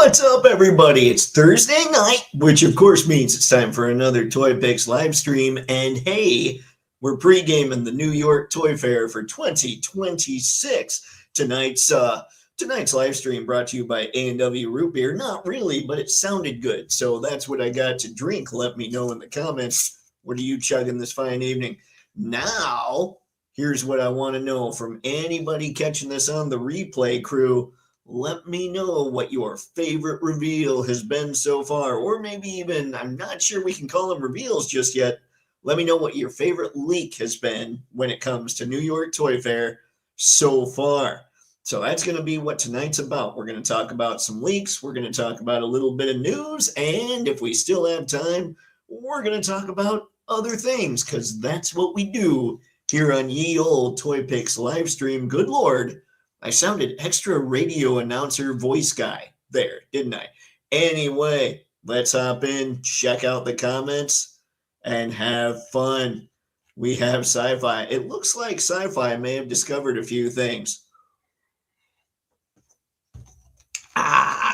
What's up, everybody? It's Thursday night, which of course means it's time for another Toypixx live stream. And hey, we're pre-gaming the New York Toy Fair for 2026. Tonight's live stream brought to you by A&W Root Beer. Not really, but it sounded good, so that's what I got to drink. Let me know in the comments. What are you chugging this fine evening? Now, here's what I want to know from anybody catching this on the replay crew. Let me know what your favorite reveal has been so far, or maybe even, I'm not sure we can call them reveals just yet. Let me know what your favorite leak has been when it comes to New York Toy Fair so far. So that's going to be what tonight's about. We're going to talk about some leaks. We're going to talk about a little bit of news. And if we still have time, we're going to talk about other things, because that's what we do here on ye old Toypixx live stream. Good Lord. I sounded extra radio announcer voice guy there, didn't I? Anyway, let's hop in, check out the comments, and have fun. We have Sci-Fi. It looks like Sci-Fi may have discovered a few things.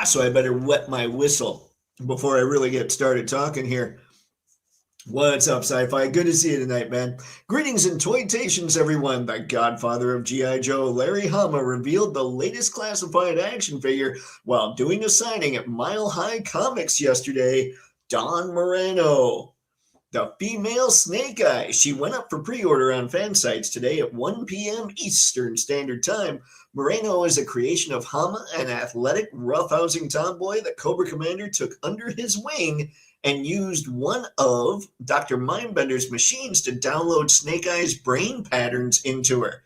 So I better wet my whistle before I really get started talking here. What's up, Sci-Fi? Good to see you tonight, man. Greetings and toytations, everyone. The godfather of G.I. Joe, Larry Hama, revealed the latest classified action figure while doing a signing at Mile High Comics yesterday. Dawn Moreno, the female Snake Eye. She went up for pre-order on fan sites today at 1 p.m. Eastern Standard Time. Moreno is a creation of Hama, an athletic, roughhousing tomboy that Cobra Commander took under his wing and used one of Dr. Mindbender's machines to download Snake Eye's brain patterns into her.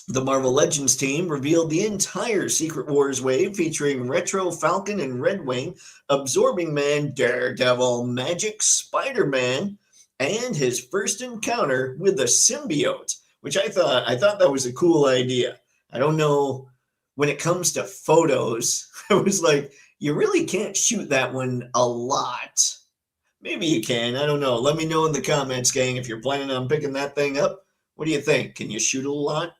The Marvel Legends team revealed the entire Secret Wars wave featuring Retro Falcon and Red Wing, Absorbing Man, Daredevil, Magic, Spider-Man, and his first encounter with the symbiote, which I thought that was a cool idea. I don't know, when it comes to photos, I was like, you really can't shoot that one a lot. Maybe you can. I don't know. Let me know in the comments, gang, if you're planning on picking that thing up. What do you think? Can you shoot a lot?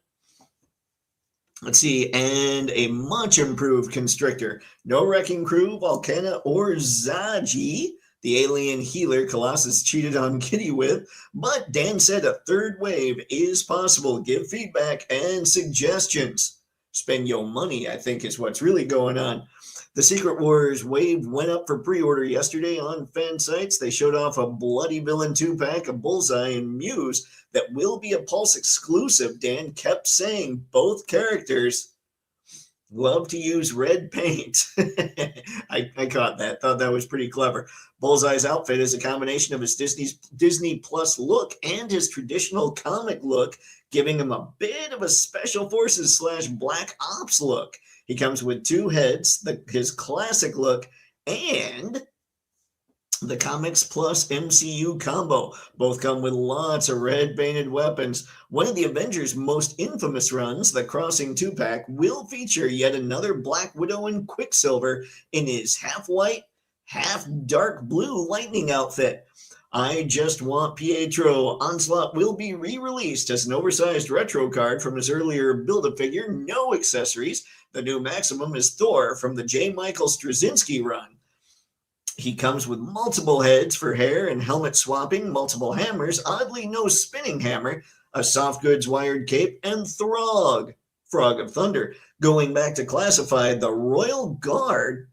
Let's see. And a much improved Constrictor. No Wrecking Crew, Volcana, or Zaji, the alien healer Colossus cheated on Kitty with. But Dan said a third wave is possible. Give feedback and suggestions. Spend your money, I think, is what's really going on. The Secret Wars wave went up for pre-order yesterday on fan sites. They showed off a Bloody Villain 2-pack of Bullseye and Muse that will be a Pulse exclusive. Dan kept saying both characters love to use red paint. I caught that. Thought that was pretty clever. Bullseye's outfit is a combination of his Disney Plus look and his traditional comic look, giving him a bit of a Special Forces / Black Ops look. He comes with two heads, his classic look, and the Comics Plus MCU combo. Both come with lots of red painted weapons. One of the Avengers' most infamous runs, the Crossing 2-pack, will feature yet another Black Widow and Quicksilver in his half-white, half-dark blue Lightning outfit. I Just Want Pietro. Onslaught will be re-released as an oversized retro card from his earlier Build-A-Figure, no accessories. The new Maximum is Thor from the J. Michael Straczynski run. He comes with multiple heads for hair and helmet swapping, multiple hammers, oddly no spinning hammer, a soft goods wired cape, and Throg, Frog of Thunder. Going back to classified, the Royal Guard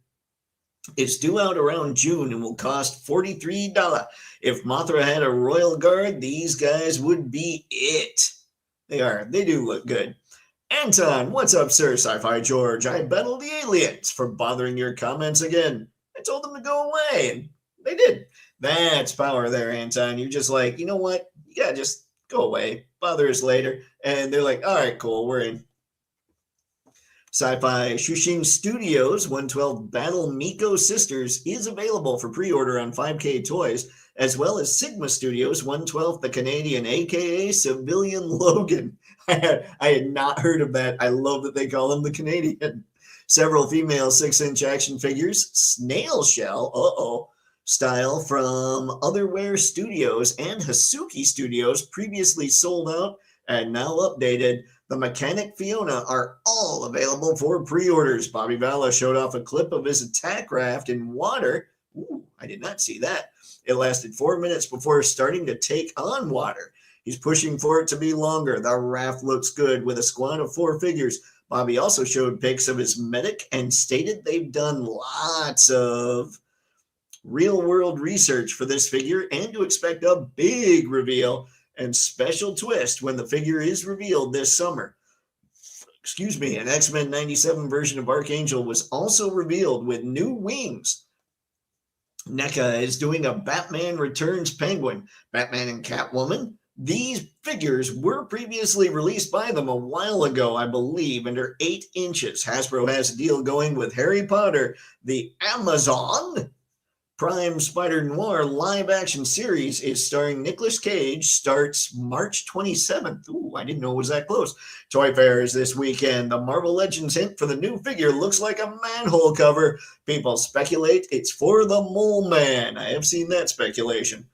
is due out around June and will cost $43. If Mothra had a Royal Guard, these guys would be it. They do look good. Anton, what's up, sir? Sci-Fi George, I battle the aliens for bothering your comments again. I told them to go away, and they did. That's power there, Anton. You're just like, you know what? You gotta just go away. Bother us later. And they're like, all right, cool, we're in. Sci-Fi Shushing Studios 112 Battle Miko Sisters is available for pre-order on 5K Toys, as well as Sigma Studios 112 the Canadian, aka Civilian Logan. I had not heard of that. I love that they call him the Canadian. Several female 6-inch action figures, snail shell, style from Otherware Studios and Hasuki Studios, previously sold out and now updated. the Mechanic Fiona are all available for pre-orders. Bobby Valla showed off a clip of his attack raft in water. Ooh, I did not see that. It lasted 4 minutes before starting to take on water. He's pushing for it to be longer. The raft looks good with a squad of 4 figures. Bobby also showed pics of his medic and stated they've done lots of real-world research for this figure and to expect a big reveal and special twist when the figure is revealed this summer. Excuse me, an X-Men 97 version of Archangel was also revealed with new wings. NECA is doing a Batman Returns Penguin, Batman and Catwoman. These figures were previously released by them a while ago, I believe, and are 8 inches. Hasbro has a deal going with Harry Potter, the Amazon Prime Spider-Noir live-action series is starring Nicolas Cage, starts March 27th. Ooh, I didn't know it was that close. Toy Fair is this weekend. The Marvel Legends hint for the new figure looks like a manhole cover. People speculate it's for the Mole Man. I have seen that speculation.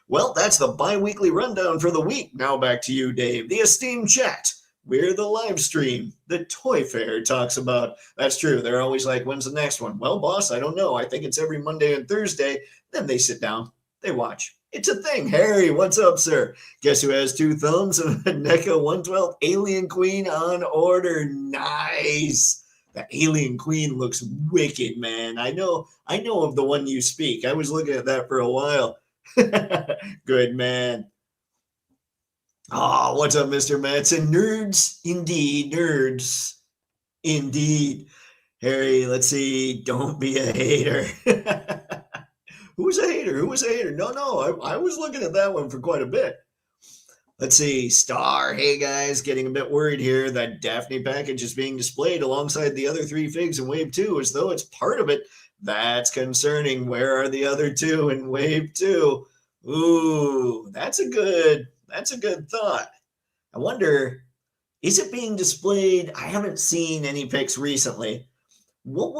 Well, that's the bi-weekly rundown for the week. Now back to you, Dave. The esteemed chat. We're the live stream the Toy Fair talks about. That's true. They're always like, when's the next one? Well, boss, I don't know. I think it's every Monday and Thursday. Then they sit down. They watch. It's a thing. Harry, what's up, sir? Guess who has 2 thumbs and a NECA 112 Alien Queen on order? Nice. The Alien Queen looks wicked, man. I know of the one you speak. I was looking at that for a while. Good, man. Oh, what's up, Mr. Matson? Nerds, indeed. Nerds, indeed. Harry, let's see. Don't be a hater. Who's a hater? Who was a hater? No, I was looking at that one for quite a bit. Let's see. Star. Hey, guys, getting a bit worried here. That Daphne package is being displayed alongside the other 3 figs in Wave 2 as though it's part of it. That's concerning. Where are the other 2 in Wave 2? Ooh, that's a good thought. I wonder, is it being displayed? I haven't seen any pics recently. Who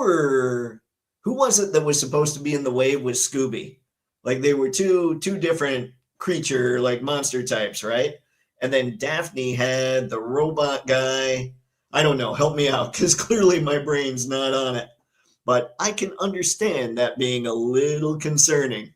was it that was supposed to be in the wave with Scooby? Like they were two different creature, like monster types, right? And then Daphne had the robot guy. I don't know. Help me out, because clearly my brain's not on it. But I can understand that being a little concerning.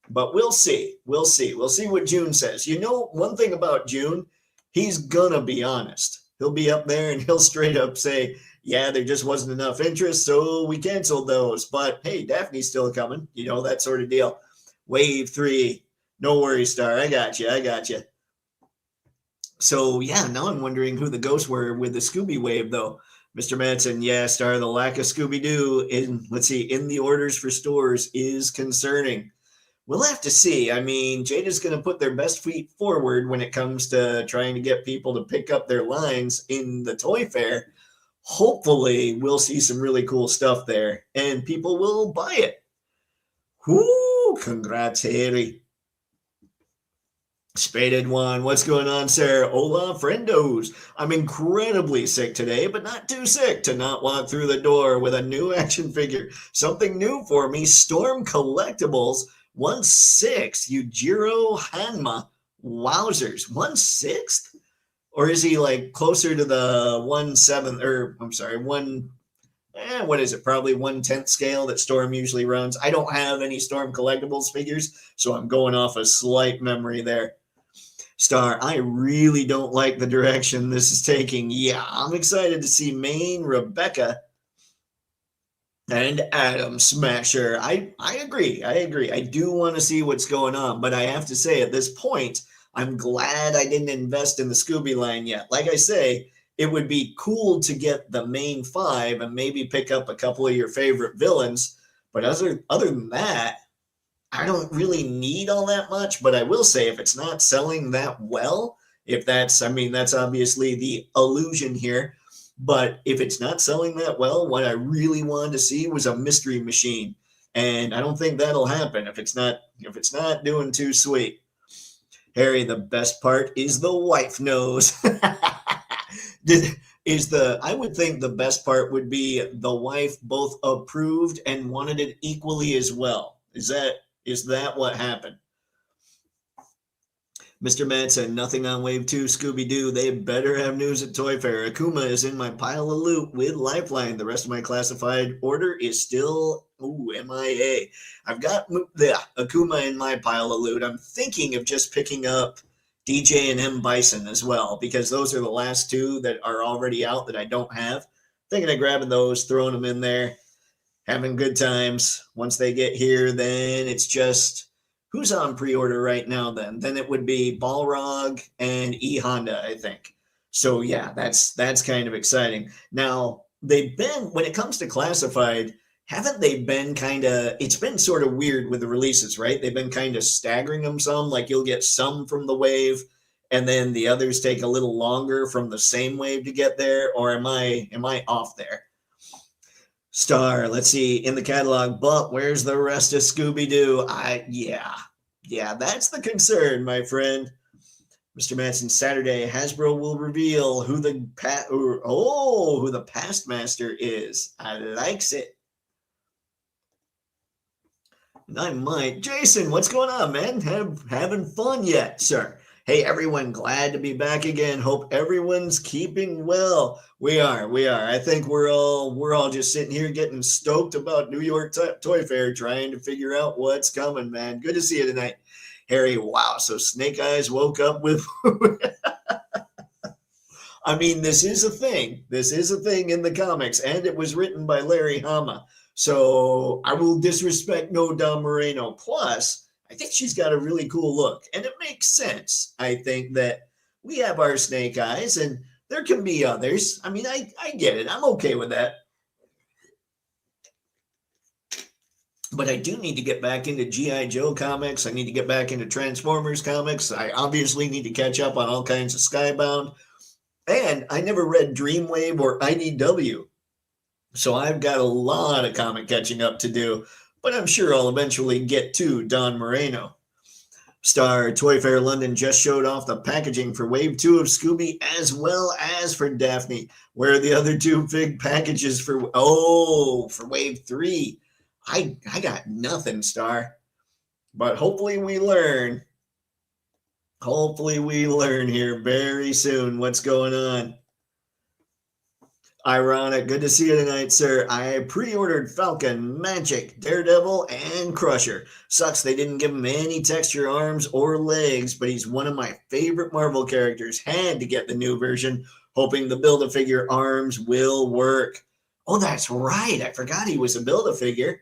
But we'll see. We'll see what June says. You know, one thing about June, he's gonna be honest. He'll be up there and he'll straight up say, yeah, there just wasn't enough interest, so we canceled those. But hey, Daphne's still coming. You know, that sort of deal. Wave 3. No worries, Star. I got you. So yeah, now I'm wondering who the ghosts were with the Scooby wave, though. Mr. Manson, yeah, Star, the lack of Scooby-Doo in the orders for stores is concerning. We'll have to see. I mean, Jada's going to put their best feet forward when it comes to trying to get people to pick up their lines in the Toy Fair. Hopefully, we'll see some really cool stuff there, and people will buy it. Whoo! Congrats, Harry. Spaded one. What's going on, sir? Hola, friendos. I'm incredibly sick today, but not too sick to not walk through the door with a new action figure. Something new for me. Storm Collectibles 1/6 Yujiro Hanma. Wowzers. 1/6? Or is he like closer to the 1/7, or I'm sorry, what is it? Probably 1/10 scale that Storm usually runs. I don't have any Storm Collectibles figures, so I'm going off a slight memory there. Star, I really don't like the direction this is taking. Yeah, I'm excited to see Maine, Rebecca, and Adam Smasher. I agree. I do want to see what's going on, but I have to say at this point, I'm glad I didn't invest in the Scooby line yet. Like I say, it would be cool to get the main 5 and maybe pick up a couple of your favorite villains. But other than that, I don't really need all that much. But I will say, if it's not selling that well, that's obviously the illusion here. But if it's not selling that well, what I really wanted to see was a mystery machine. And I don't think that'll happen if it's not doing too sweet. Harry, the best part is the wife knows. I would think the best part would be the wife both approved and wanted it equally as well. Is that what happened? Mr. Matt said, nothing on Wave 2, Scooby-Doo. They better have news at Toy Fair. Akuma is in my pile of loot with Lifeline. The rest of my classified order is still, MIA. I've got the Akuma in my pile of loot. I'm thinking of just picking up DJ and M. Bison as well, because those are the last two that are already out that I don't have. Thinking of grabbing those, throwing them in there, having good times. Once they get here, then it's just... who's on pre-order right now then? Then it would be Balrog and E Honda, I think. So yeah, that's kind of exciting. Now, they've been, when it comes to classified, haven't they been kind of, it's been sort of weird with the releases, right? They've been kind of staggering them some, like you'll get some from the wave and then the others take a little longer from the same wave to get there, or am I off there? Star, let's see, in the catalog, but where's the rest of Scooby-Doo? Yeah, that's the concern, my friend. Mr. Manson, Saturday, Hasbro will reveal who the past master is. I likes it. And I might. Jason, what's going on, man? Having fun yet, sir? Hey, everyone, glad to be back again. Hope everyone's keeping well. We are. I think we're all just sitting here getting stoked about New York Toy Fair, trying to figure out what's coming, man. Good to see you tonight. Harry, wow, so Snake Eyes woke up with... I mean, this is a thing. This is a thing in the comics, and it was written by Larry Hama. So I will disrespect no Don Moreno. Plus, I think she's got a really cool look, and it makes sense. I think that we have our Snake Eyes, and there can be others. I mean, I get it. I'm okay with that. But I do need to get back into G.I. Joe comics. I need to get back into Transformers comics. I obviously need to catch up on all kinds of Skybound. And I never read Dreamwave or IDW. So I've got a lot of comic catching up to do. But I'm sure I'll eventually get to Don Moreno. Star, Toy Fair London just showed off the packaging for Wave 2 of Scooby as well as for Daphne. Where are the other two big packages for Wave 3? I got nothing, Star. But hopefully we learn. Hopefully we learn here very soon what's going on. Ironic. Good to see you tonight, sir. I pre-ordered Falcon, Magic, Daredevil, and Crusher. Sucks they didn't give him any texture arms or legs, but he's one of my favorite Marvel characters. Had to get the new version, hoping the Build-A-Figure arms will work. Oh, that's right. I forgot he was a Build-A-Figure.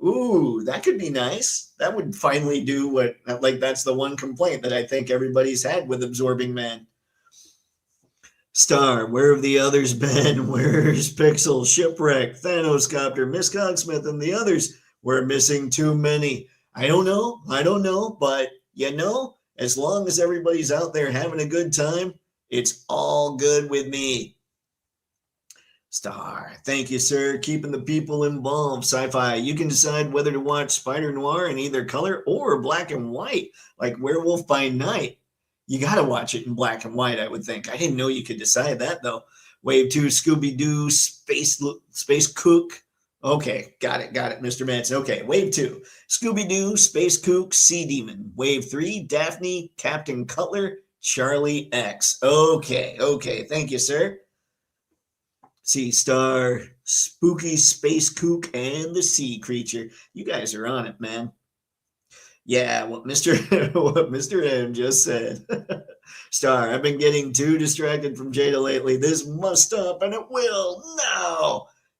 Ooh, that could be nice. That would finally do what, like, that's the one complaint that I think everybody's had with Absorbing Man. Star, where have the others been? Where's Pixel, Shipwreck, Thanos Copter, Miss Cogsmith, and the others? We're missing too many. I don't know, but as long as everybody's out there having a good time, it's all good with me. Star, thank you, sir. Keeping the people involved. Sci-Fi, you can decide whether to watch Spider Noir in either color or black and white, like Werewolf by Night. You got to watch it in black and white, I would think. I didn't know you could decide that, though. Wave 2, Scooby-Doo, Space Kook. Okay, got it, Mr. Manson. Okay, Wave 2, Scooby-Doo, Space Kook, Sea Demon. Wave 3, Daphne, Captain Cutler, Charlie X. Okay, thank you, sir. Sea Star, Spooky Space Kook, and the Sea Creature. You guys are on it, man. Yeah, what Mr. M just said. Star, I've been getting too distracted from Jada lately. This must stop, and it will.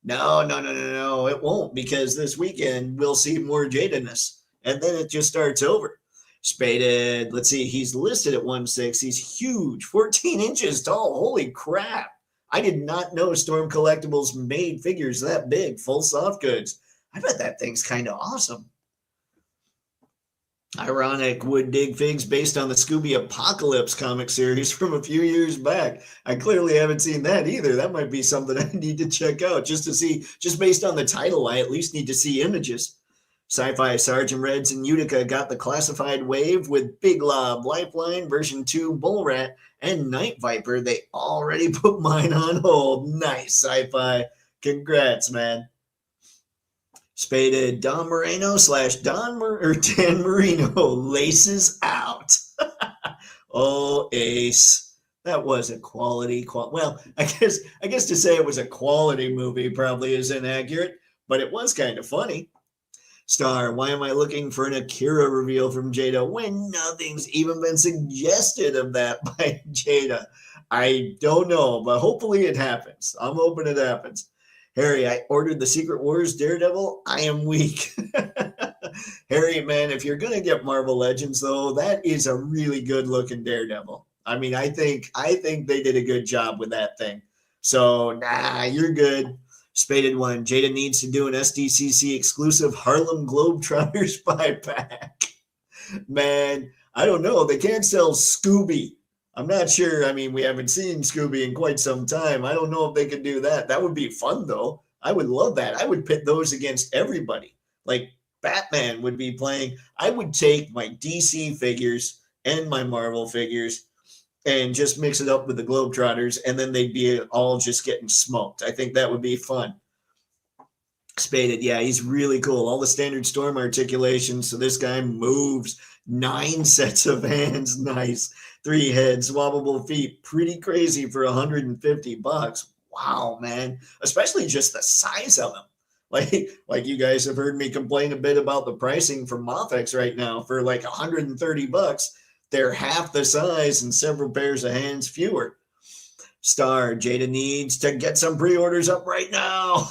No, it won't, because this weekend we'll see more Jada-ness, and then it just starts over. Spaded, let's see, he's listed at 1.6. He's huge, 14 inches tall. Holy crap. I did not know Storm Collectibles made figures that big, full soft goods. I bet that thing's kind of awesome. Ironic, would dig figs based on the Scooby Apocalypse comic series from a few years back. I clearly haven't seen that either. That might be something I need to check out just to see, just based on the title. I at least need to see images. Sci-Fi, Sergeant Reds and Utica got the classified wave with Big Lob, Lifeline, version 2, Bull Rat, and Night Viper. They already put mine on hold. Nice, Sci-Fi. Congrats, man. Spaded, Don Moreno / Dan Marino laces out. Oh, Ace. That was a well, I guess to say it was a quality movie probably is inaccurate, but it was kind of funny. Star, why am I looking for an Akira reveal from Jada when nothing's even been suggested of that by Jada? I don't know, but hopefully it happens. I'm hoping it happens. Harry, I ordered the Secret Wars Daredevil. I am weak. Harry, man, if you're gonna get Marvel Legends though, that is a really good looking Daredevil. I mean, I think they did a good job with that thing. So nah, you're good. Spaded one. Jada needs to do an SDCC exclusive Harlem Globetrotters 5-pack. Man, I don't know. They can't sell Scooby. I'm not sure. I mean, we haven't seen Scooby in quite some time. I don't know if they could do that. That would be fun, though. I would love that. I would pit those against everybody. Like Batman would be playing. I would take my DC figures and my Marvel figures and just mix it up with the Globetrotters, and then they'd be all just getting smoked. I think that would be fun. Spaded, yeah, he's really cool. All the standard storm articulations. So this guy moves 9 sets of hands. Nice. 3 heads, swappable feet. Pretty crazy for $150. Wow, man. Especially just the size of them. Like you guys have heard me complain a bit about the pricing for Mofex right now for like $130. They're half the size and several pairs of hands fewer. Star, Jada needs to get some pre-orders up right now.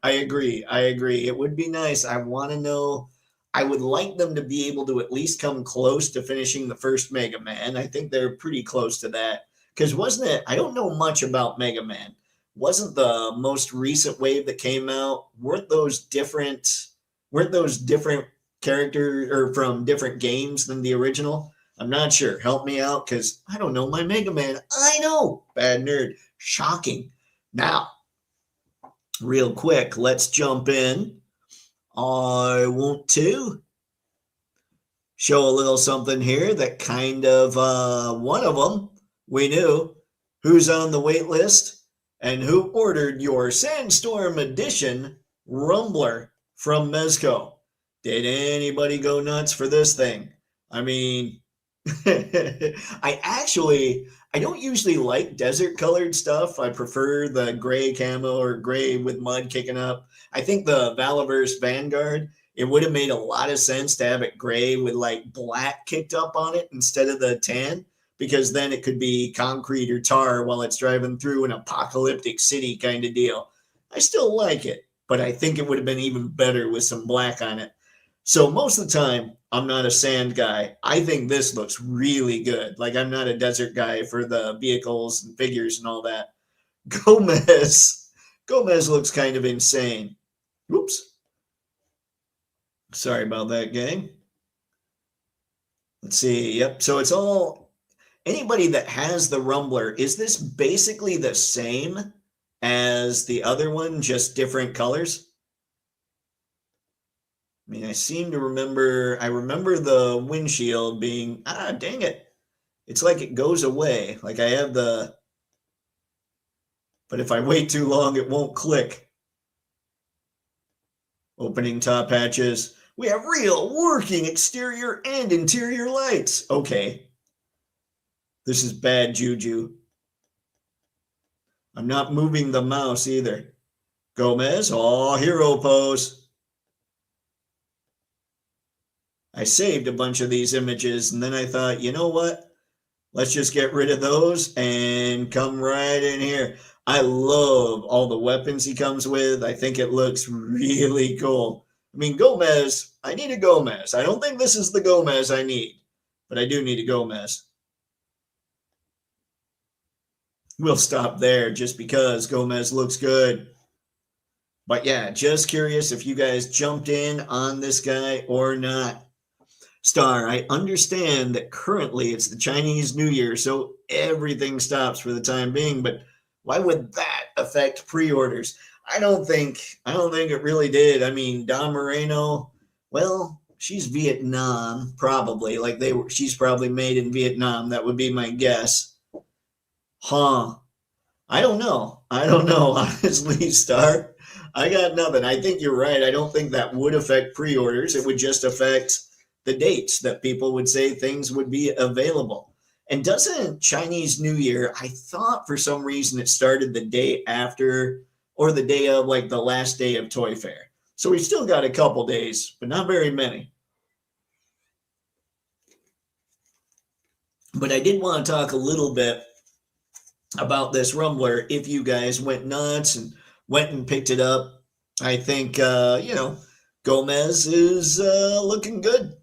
I agree. It would be nice. I want to know. I would like them to be able to at least come close to finishing the first Mega Man. I think they're pretty close to that. Because wasn't it? I don't know much about Mega Man. Wasn't the most recent wave that came out? Weren't those different characters or from different games than the original? I'm not sure. Help me out because I don't know my Mega Man. I know. Bad nerd. Shocking. Now, real quick, let's jump in. I want to show a little something here that kind of one of them we knew who's on the wait list and who ordered your Sandstorm Edition Rumbler from Mezco. Did anybody go nuts for this thing? I mean, I don't usually like desert colored stuff. I prefer the gray camo or gray with mud kicking up. I think the Valaverse Vanguard, it would have made a lot of sense to have it gray with like black kicked up on it instead of the tan, because then it could be concrete or tar while it's driving through an apocalyptic city kind of deal. I still like it, but I think it would have been even better with some black on it. So most of the time, I'm not a sand guy. I think this looks really good. Like I'm not a desert guy for the vehicles and figures and all that. Gomez looks kind of insane. Oops. Sorry about that, gang. Let's see. Yep. So it's all anybody that has the Rumbler. Is this basically the same as the other one, just different colors? I mean, I remember the windshield being, dang it. It's like it goes away. Like I have but if I wait too long, it won't click. Opening top hatches. We have real working exterior and interior lights. Okay. This is bad juju. I'm not moving the mouse either. Gomez, hero pose. I saved a bunch of these images and then I thought, you know what? Let's just get rid of those and come right in here. I love all the weapons he comes with. I think it looks really cool. I mean, Gomez, I need a Gomez. I don't think this is the Gomez I need, but I do need a Gomez. We'll stop there just because Gomez looks good. But yeah, just curious if you guys jumped in on this guy or not. Star, I understand that currently it's the Chinese New Year, so everything stops for the time being, but why would that affect pre-orders? I don't think it really did. I mean, Don Moreno, well, she's Vietnam, probably. She's probably made in Vietnam. That would be my guess. Huh. I don't know, honestly, Star. I got nothing. I think you're right. I don't think that would affect pre-orders. It would just affect the dates that people would say things would be available. And doesn't Chinese New Year, I thought for some reason it started the day after or the day of like the last day of Toy Fair. So we still got a couple days, but not very many. But I did want to talk a little bit about this Rumbler. If you guys went nuts and went and picked it up, I think, Gomez is looking good.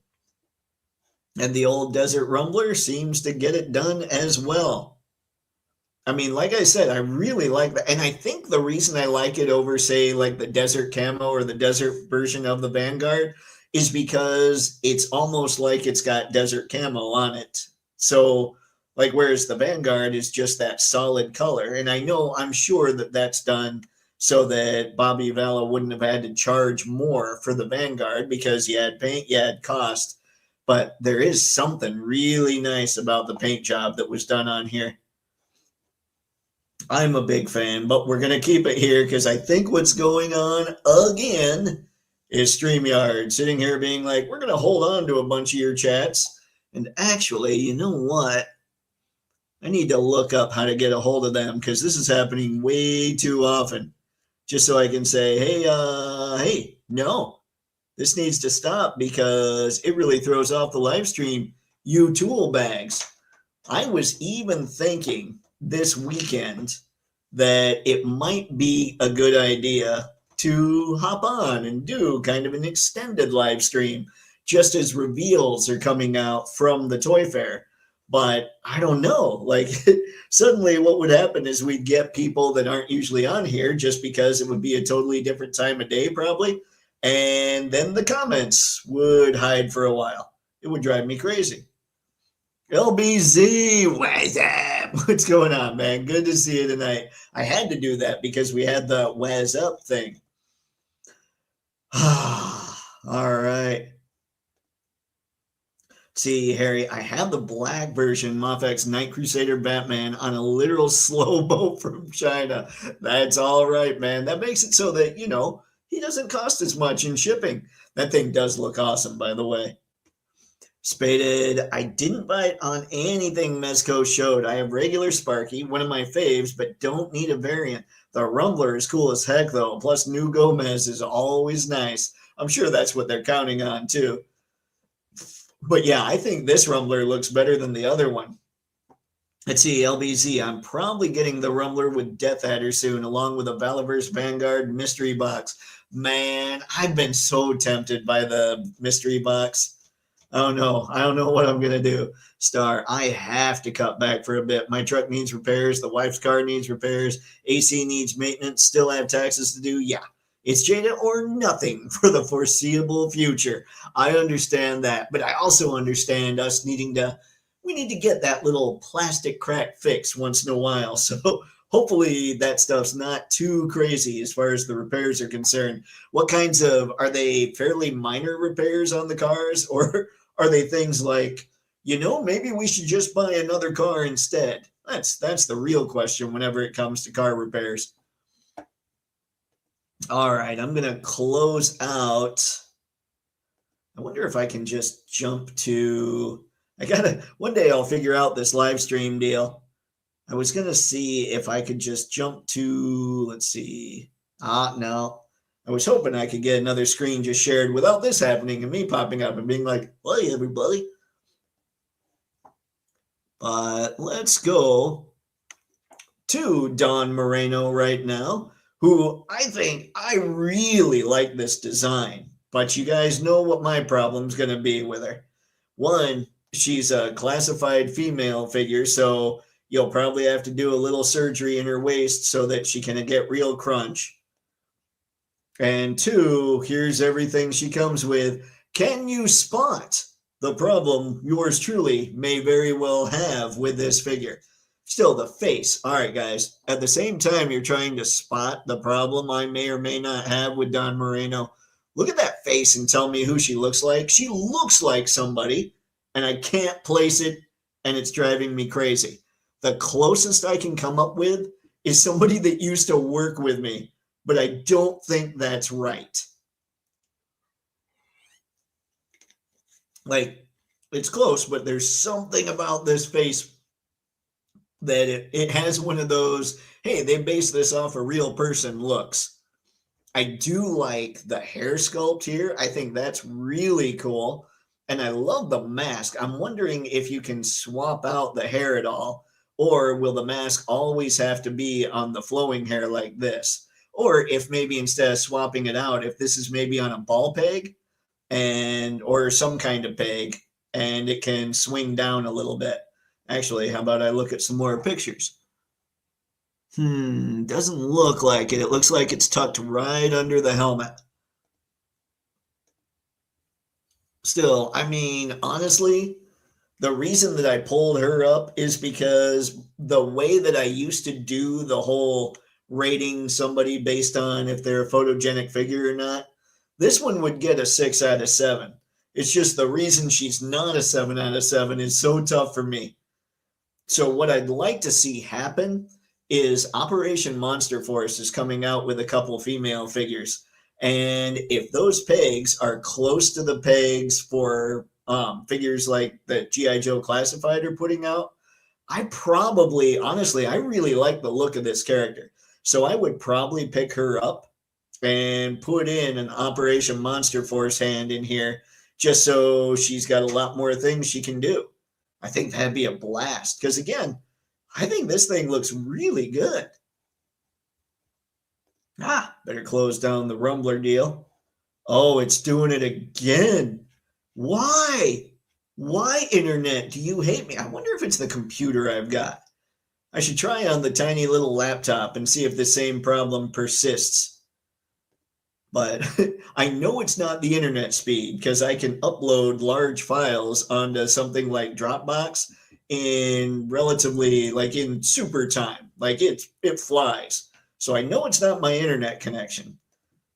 And the old Desert Rumbler seems to get it done as well. I mean, like I said, I really like that. And I think the reason I like it over, say, like the Desert Camo or the Desert version of the Vanguard is because it's almost like it's got Desert Camo on it. So, like, whereas the Vanguard is just that solid color. And I'm sure that that's done so that Bobby Valla wouldn't have had to charge more for the Vanguard because you had paint, you had cost. But there is something really nice about the paint job that was done on here. I'm a big fan, but we're going to keep it here because I think what's going on again is StreamYard sitting here being like, we're going to hold on to a bunch of your chats. And actually, you know what? I need to look up how to get a hold of them because this is happening way too often. Just so I can say, hey, no, this needs to stop because it really throws off the live stream. You tool bags. I was even thinking this weekend that it might be a good idea to hop on and do kind of an extended live stream just as reveals are coming out from the Toy Fair. But I don't know, like suddenly what would happen is we'd get people that aren't usually on here just because it would be a totally different time of day probably. And then the comments would hide for a while. It would drive me crazy. LBZ, what's up? What's going on, man? Good to see you tonight. I had to do that because we had the Waz Up thing. All right. See, Harry, I have the black version, Mafex Night Crusader Batman, on a literal slow boat from China. That's all right, man. That makes it so that, he doesn't cost as much in shipping. That thing does look awesome, by the way. Spaded, I didn't buy it on anything Mezco showed. I have regular Sparky, one of my faves, but don't need a variant. The Rumbler is cool as heck, though. Plus, new Gomez is always nice. I'm sure that's what they're counting on, too. But yeah, I think this Rumbler looks better than the other one. Let's see, LBZ. I'm probably getting the Rumbler with Death Adder soon, along with a Valaverse Vanguard mystery box. Man, I've been so tempted by the mystery box. I don't know what I'm going to do. Star, I have to cut back for a bit. My truck needs repairs. The wife's car needs repairs. AC needs maintenance. Still have taxes to do. Yeah, it's Jada or nothing for the foreseeable future. I understand that, but I also understand us we need to get that little plastic crack fixed once in a while. So hopefully that stuff's not too crazy as far as the repairs are concerned. What kinds are they fairly minor repairs on the cars, or are they things like, maybe we should just buy another car instead? That's the real question whenever it comes to car repairs. All right, I'm going to close out. I wonder if I can just jump to, one day I'll figure out this live stream deal. I was going to see if I could just jump to, let's see. No. I was hoping I could get another screen just shared without this happening and me popping up and being like, hey, everybody. But let's go to Don Moreno right now, who I really like this design. But you guys know what my problem's going to be with her. One, she's a classified female figure, so you'll probably have to do a little surgery in her waist so that she can get real crunch. And two, here's everything she comes with. Can you spot the problem yours truly may very well have with this figure? Still, the face. All right, guys. At the same time, you're trying to spot the problem I may or may not have with Don Moreno. Look at that face and tell me who she looks like. She looks like somebody, and I can't place it, and it's driving me crazy. The closest I can come up with is somebody that used to work with me, but I don't think that's right. Like, it's close, but there's something about this face that it has one of those, hey, they based this off a real person looks. I do like the hair sculpt here. I think that's really cool. And I love the mask. I'm wondering if you can swap out the hair at all, or will the mask always have to be on the flowing hair like this? Or if maybe instead of swapping it out, if this is maybe on a ball peg and or some kind of peg and it can swing down a little bit. Actually, how about I look at some more pictures? Doesn't look like it. It looks like it's tucked right under the helmet. Still, I mean, honestly, the reason that I pulled her up is because the way that I used to do the whole rating somebody based on if they're a photogenic figure or not, this one would get a 6 out of 7. It's just the reason she's not a 7 out of 7 is so tough for me. So what I'd like to see happen is Operation Monster Force is coming out with a couple female figures. And if those pegs are close to the pegs for figures like that G.I. Joe Classified are putting out, I probably, honestly, I really like the look of this character. So I would probably pick her up and put in an Operation Monster Force hand in here just so she's got a lot more things she can do. I think that'd be a blast because, again, I think this thing looks really good. Better close down the Rumbler deal. Oh, it's doing it again. Why? Why, internet, do you hate me? I wonder if it's the computer I've got. I should try on the tiny little laptop and see if the same problem persists. But I know it's not the internet speed because I can upload large files onto something like Dropbox in relatively, like in super time. Like it flies. So I know it's not my internet connection.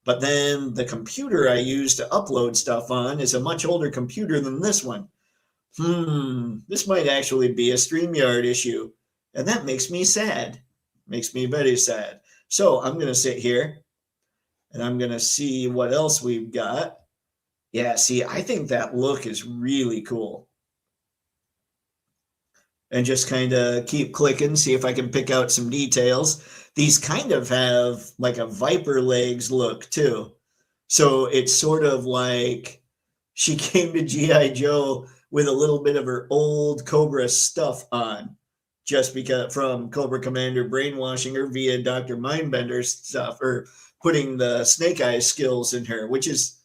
But then the computer I use to upload stuff on is a much older computer than this one. This might actually be a StreamYard issue. And that makes me sad. Makes me very sad. So I'm going to sit here and I'm going to see what else we've got. Yeah, see, I think that look is really cool. And just kind of keep clicking, see if I can pick out some details. These kind of have like a viper legs look too. So it's sort of like she came to G.I. Joe with a little bit of her old Cobra stuff on, just because from Cobra Commander brainwashing her via Dr. Mindbender's stuff, or putting the Snake Eyes skills in her, which is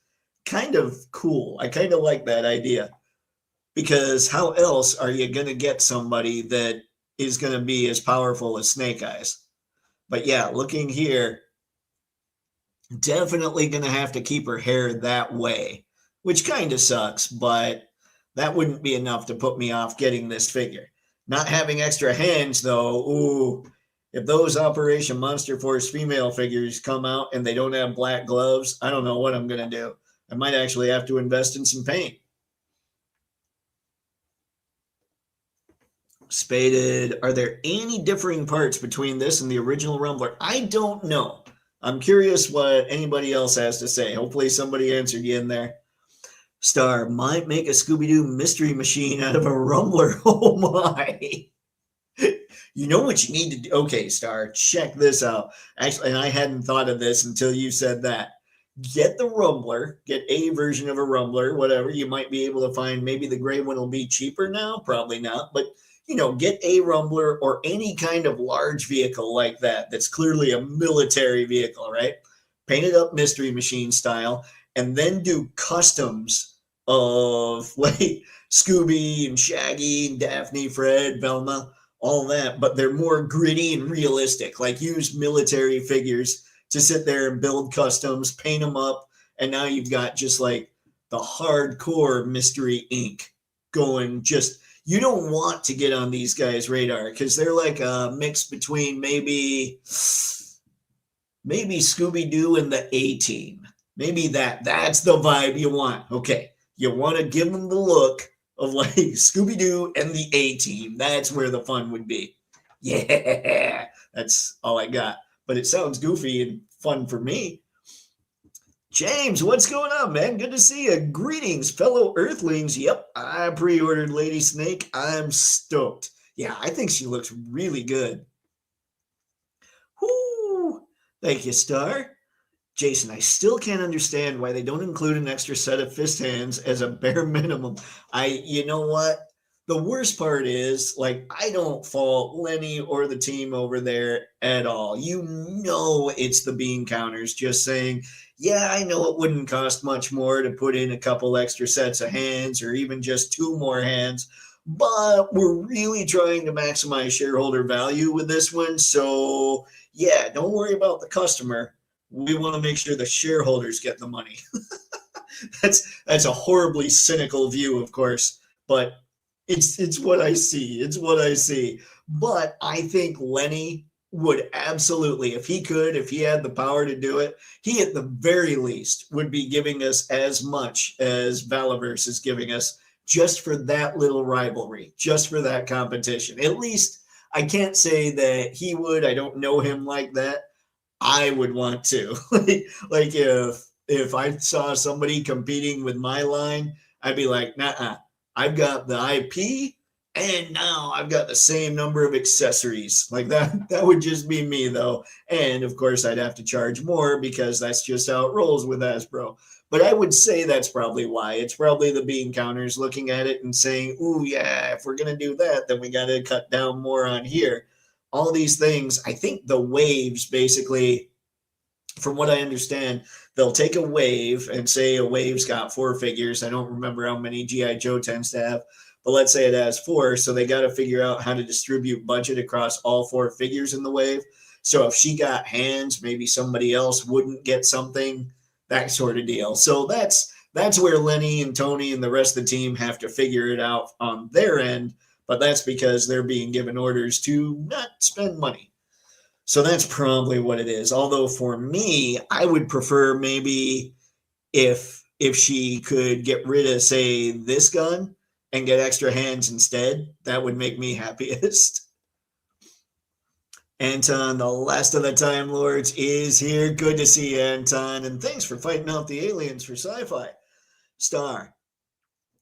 kind of cool. I kind of like that idea. Because how else are you going to get somebody that is going to be as powerful as Snake Eyes? But yeah, looking here, definitely going to have to keep her hair that way, which kind of sucks, but that wouldn't be enough to put me off getting this figure. Not having extra hands, though, ooh, if those Operation Monster Force female figures come out and they don't have black gloves, I don't know what I'm going to do. I might actually have to invest in some paint. Spaded, are there any differing parts between this and the original Rumbler? I don't know. I'm curious what anybody else has to say. Hopefully somebody answered you in there. Star might make a Scooby-Doo mystery machine out of a Rumbler. Oh my. You know what you need to do? Okay, Star, check this out. Actually, and I hadn't thought of this until you said that. Get the Rumbler, get a version of a Rumbler, whatever. You might be able to find, maybe the gray one will be cheaper now, probably not, but you know, get a Rumbler or any kind of large vehicle like that that's clearly a military vehicle, right? Paint it up mystery machine style, and then do customs of like Scooby and Shaggy and Daphne, Fred, Velma, all that, but they're more gritty and realistic. Like use military figures to sit there and build customs, paint them up, and now you've got just like the hardcore Mystery Inc. going. Just, you don't want to get on these guys' radar because they're like a mix between maybe Scooby-Doo and the A-Team. Maybe that's the vibe you want. Okay, you want to give them the look of like Scooby-Doo and the A-Team. That's where the fun would be. Yeah, that's all I got. But it sounds goofy and fun for me. James, what's going on, man? Good to see you. Greetings, fellow Earthlings. Yep, I pre-ordered Lady Snake. I'm stoked. Yeah, I think she looks really good. Whoo! Thank you, Star. Jason, I still can't understand why they don't include an extra set of fist hands as a bare minimum. You know what? The worst part is, like, I don't fault Lenny or the team over there at all. You know, it's the bean counters just saying, yeah, I know it wouldn't cost much more to put in a couple extra sets of hands or even just two more hands, but we're really trying to maximize shareholder value with this one. So, yeah, don't worry about the customer. We want to make sure the shareholders get the money. That's a horribly cynical view, of course, but it's what I see. It's what I see. But I think Lenny would absolutely, if he could, if he had the power to do it, he at the very least would be giving us as much as Valaverse is giving us just for that little rivalry, just for that competition. At least I can't say that he would. I don't know him like that. I would want to. like if I saw somebody competing with my line, I'd be like, nah, I've got the IP and now I've got the same number of accessories. Like that would just be me though. And of course I'd have to charge more because that's just how it rolls with Hasbro. But I would say that's probably why. It's probably the bean counters looking at it and saying, ooh, yeah, if we're going to do that, then we got to cut down more on here. All these things, I think the waves basically, from what I understand, they'll take a wave and say a wave's got 4 figures. I don't remember how many G.I. Joe tends to have, but let's say it has 4. So they got to figure out how to distribute budget across all 4 figures in the wave. So if she got hands, maybe somebody else wouldn't get something, that sort of deal. So that's where Lenny and Tony and the rest of the team have to figure it out on their end. But that's because they're being given orders to not spend money. So that's probably what it is. Although for me, I would prefer maybe if she could get rid of, say, this gun and get extra hands instead, that would make me happiest. Anton, the last of the Time Lords, is here. Good to see you, Anton, and thanks for fighting out the aliens for sci-fi. Star,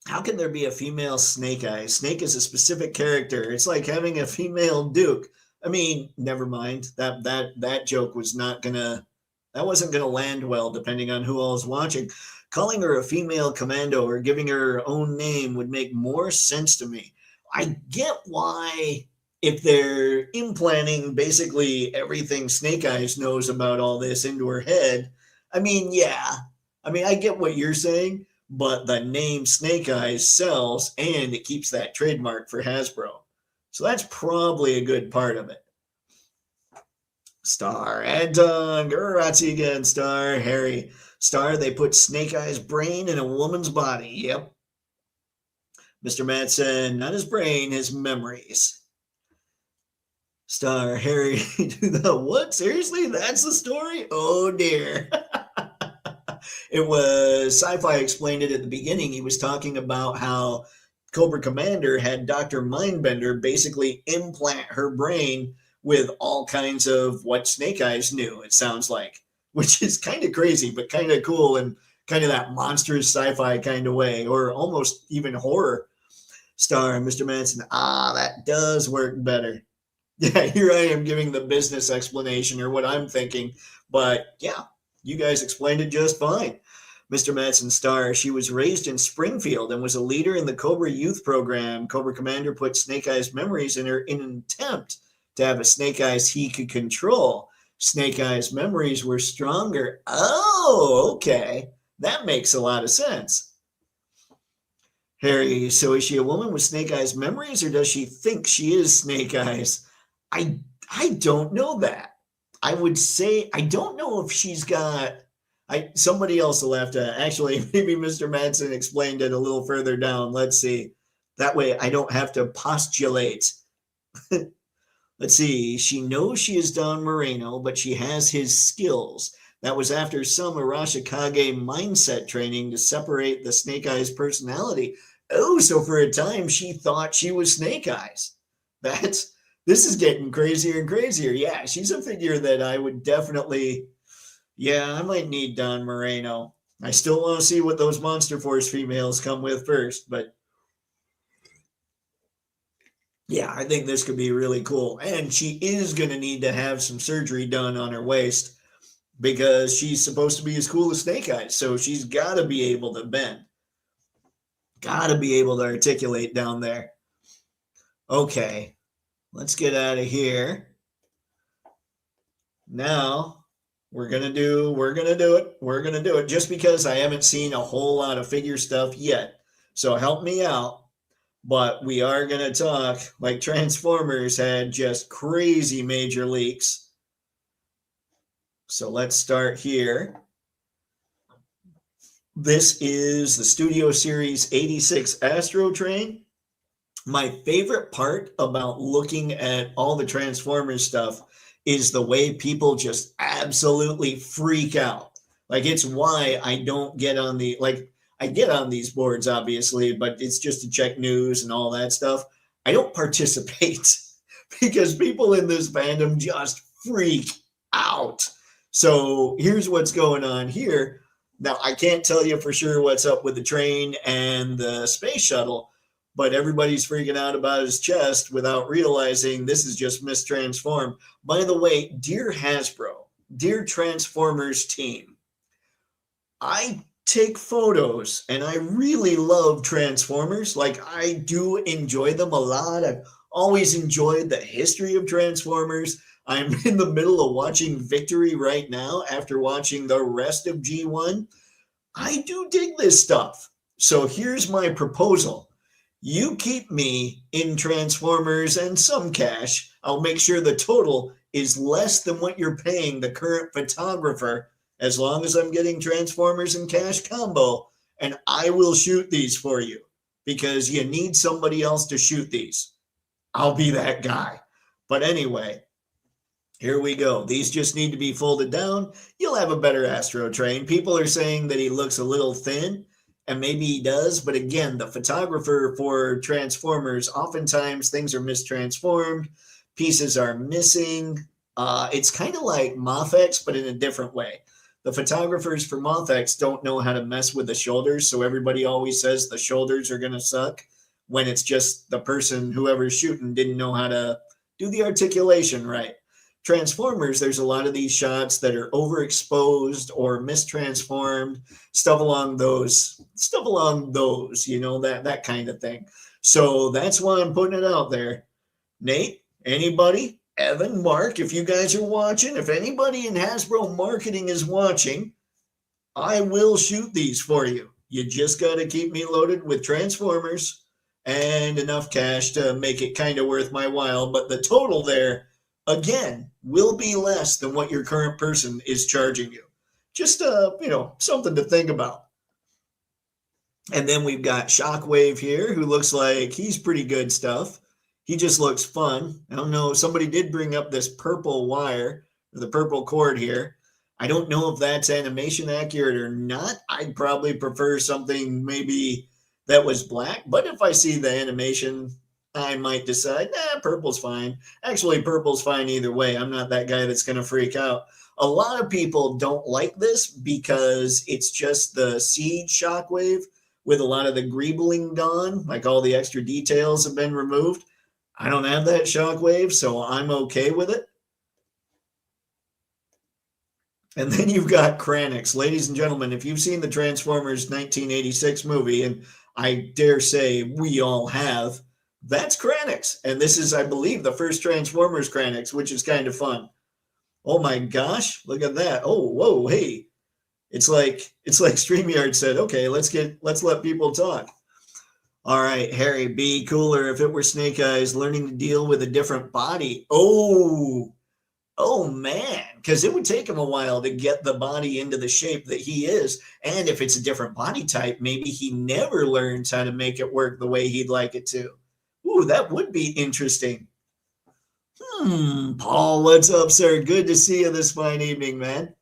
how can there be a female Snake Eyes? Snake is a specific character. It's like having a female Duke. I mean, never mind. That joke was not gonna, that wasn't gonna land well, depending on who all was watching. Calling her a female commando or giving her her own name would make more sense to me. I get why, if they're implanting basically everything Snake Eyes knows about all this into her head. I mean, yeah. I mean, I get what you're saying, but the name Snake Eyes sells and it keeps that trademark for Hasbro. So that's probably a good part of it. Star, Anton, Gurazzi again, Star, Harry. Star, they put Snake Eyes' brain in a woman's body. Yep. Mr. Madsen, not his brain, his memories. Star, Harry, do the what? Seriously? That's the story? Oh dear. It was Sci-Fi explained it at the beginning. He was talking about how Cobra Commander had Dr. Mindbender basically implant her brain with all kinds of what Snake Eyes knew, it sounds like, which is kind of crazy, but kind of cool and kind of that monstrous sci-fi kind of way, or almost even horror. Star, Mr. Manson, that does work better. Yeah, here I am giving the business explanation or what I'm thinking, but yeah, you guys explained it just fine. Mr. Madsen Star, she was raised in Springfield and was a leader in the Cobra Youth Program. Cobra Commander put Snake Eyes memories in her in an attempt to have a Snake Eyes he could control. Snake Eyes memories were stronger. Oh, okay. That makes a lot of sense. Harry, so is she a woman with Snake Eyes memories or does she think she is Snake Eyes? I don't know that. I would say I don't know if she's got somebody else will have to actually maybe Mr. Madsen explained it a little further down. Let's see. That way I don't have to postulate. Let's see. She knows she is Don Moreno, but she has his skills. That was after some Arashikage mindset training to separate the Snake Eyes personality. Oh, so for a time she thought she was Snake Eyes. This is getting crazier and crazier. Yeah, she's a figure that I would definitely, yeah, I might need Don Moreno. I still want to see what those Monster Force females come with first, but Yeah, I think this could be really cool. And she is going to need to have some surgery done on her waist because she's supposed to be as cool as Snake Eyes. So she's got to be able to bend, got to be able to articulate down there. Okay, let's get out of here. Now we're going to do it. We're going to do it just because I haven't seen a whole lot of figure stuff yet. So help me out. But we are going to talk like Transformers had just crazy major leaks. So let's start here. This is the Studio Series 86 Astro Train. My favorite part about looking at all the Transformers stuff is the way people just absolutely freak out. Like, it's why I don't get on the, like, I get on these boards, obviously, but it's just to check news and all that stuff. I don't participate because people in this fandom just freak out. So here's what's going on here. Now, I can't tell you for sure what's up with the train and the space shuttle, but everybody's freaking out about his chest without realizing this is just mistransformed. By the way, dear Hasbro, dear Transformers team, I take photos and I really love Transformers. Like, I do enjoy them a lot. I've always enjoyed the history of Transformers. I'm in the middle of watching Victory right now after watching the rest of G1. I do dig this stuff. So here's my proposal. You keep me in Transformers and some cash. I'll make sure the total is less than what you're paying the current photographer, as long as I'm getting Transformers and cash combo, and I will shoot these for you because you need somebody else to shoot these. I'll be that guy. But anyway, here we go. These just need to be folded down. You'll have a better Astro Train. People are saying that he looks a little thin, and maybe he does. But again, the photographer for Transformers, oftentimes things are mistransformed. Pieces are missing. It's kind of like Mafex, but in a different way. The photographers for Mafex don't know how to mess with the shoulders. So everybody always says the shoulders are going to suck when it's just the person, whoever's shooting, didn't know how to do the articulation right. Transformers, there's a lot of these shots that are overexposed or mistransformed, stuff along those, you know, that kind of thing. So that's why I'm putting it out there. Nate, anybody, Evan, Mark, if you guys are watching, if anybody in Hasbro marketing is watching, I will shoot these for you. You just got to keep me loaded with Transformers and enough cash to make it kind of worth my while. But the total there, again, will be less than what your current person is charging you. Just, you know, something to think about. And then we've got Shockwave here, who looks like he's pretty good stuff. He just looks fun. I don't know. Somebody did bring up this purple wire, or the purple cord here. I don't know if that's animation accurate or not. I'd probably prefer something maybe that was black. But if I see the animation, I might decide, purple's fine. Actually, purple's fine either way. I'm not that guy that's going to freak out. A lot of people don't like this because it's just the Siege Shockwave with a lot of the greebling gone, like all the extra details have been removed. I don't have that Shockwave, so I'm okay with it. And then you've got Kranix. Ladies and gentlemen, if you've seen the Transformers 1986 movie, and I dare say we all have, that's Kranix. And this is, I believe, the first Transformers Kranix, which is kind of fun. Oh my gosh, look at that. Oh, whoa, hey. It's like StreamYard said, okay, let's let people talk. All right, Harry, be cooler if it were Snake Eyes learning to deal with a different body. Oh man, because it would take him a while to get the body into the shape that he is. And if it's a different body type, maybe he never learns how to make it work the way he'd like it to. Ooh, that would be interesting. Paul, what's up, sir? Good to see you this fine evening, man.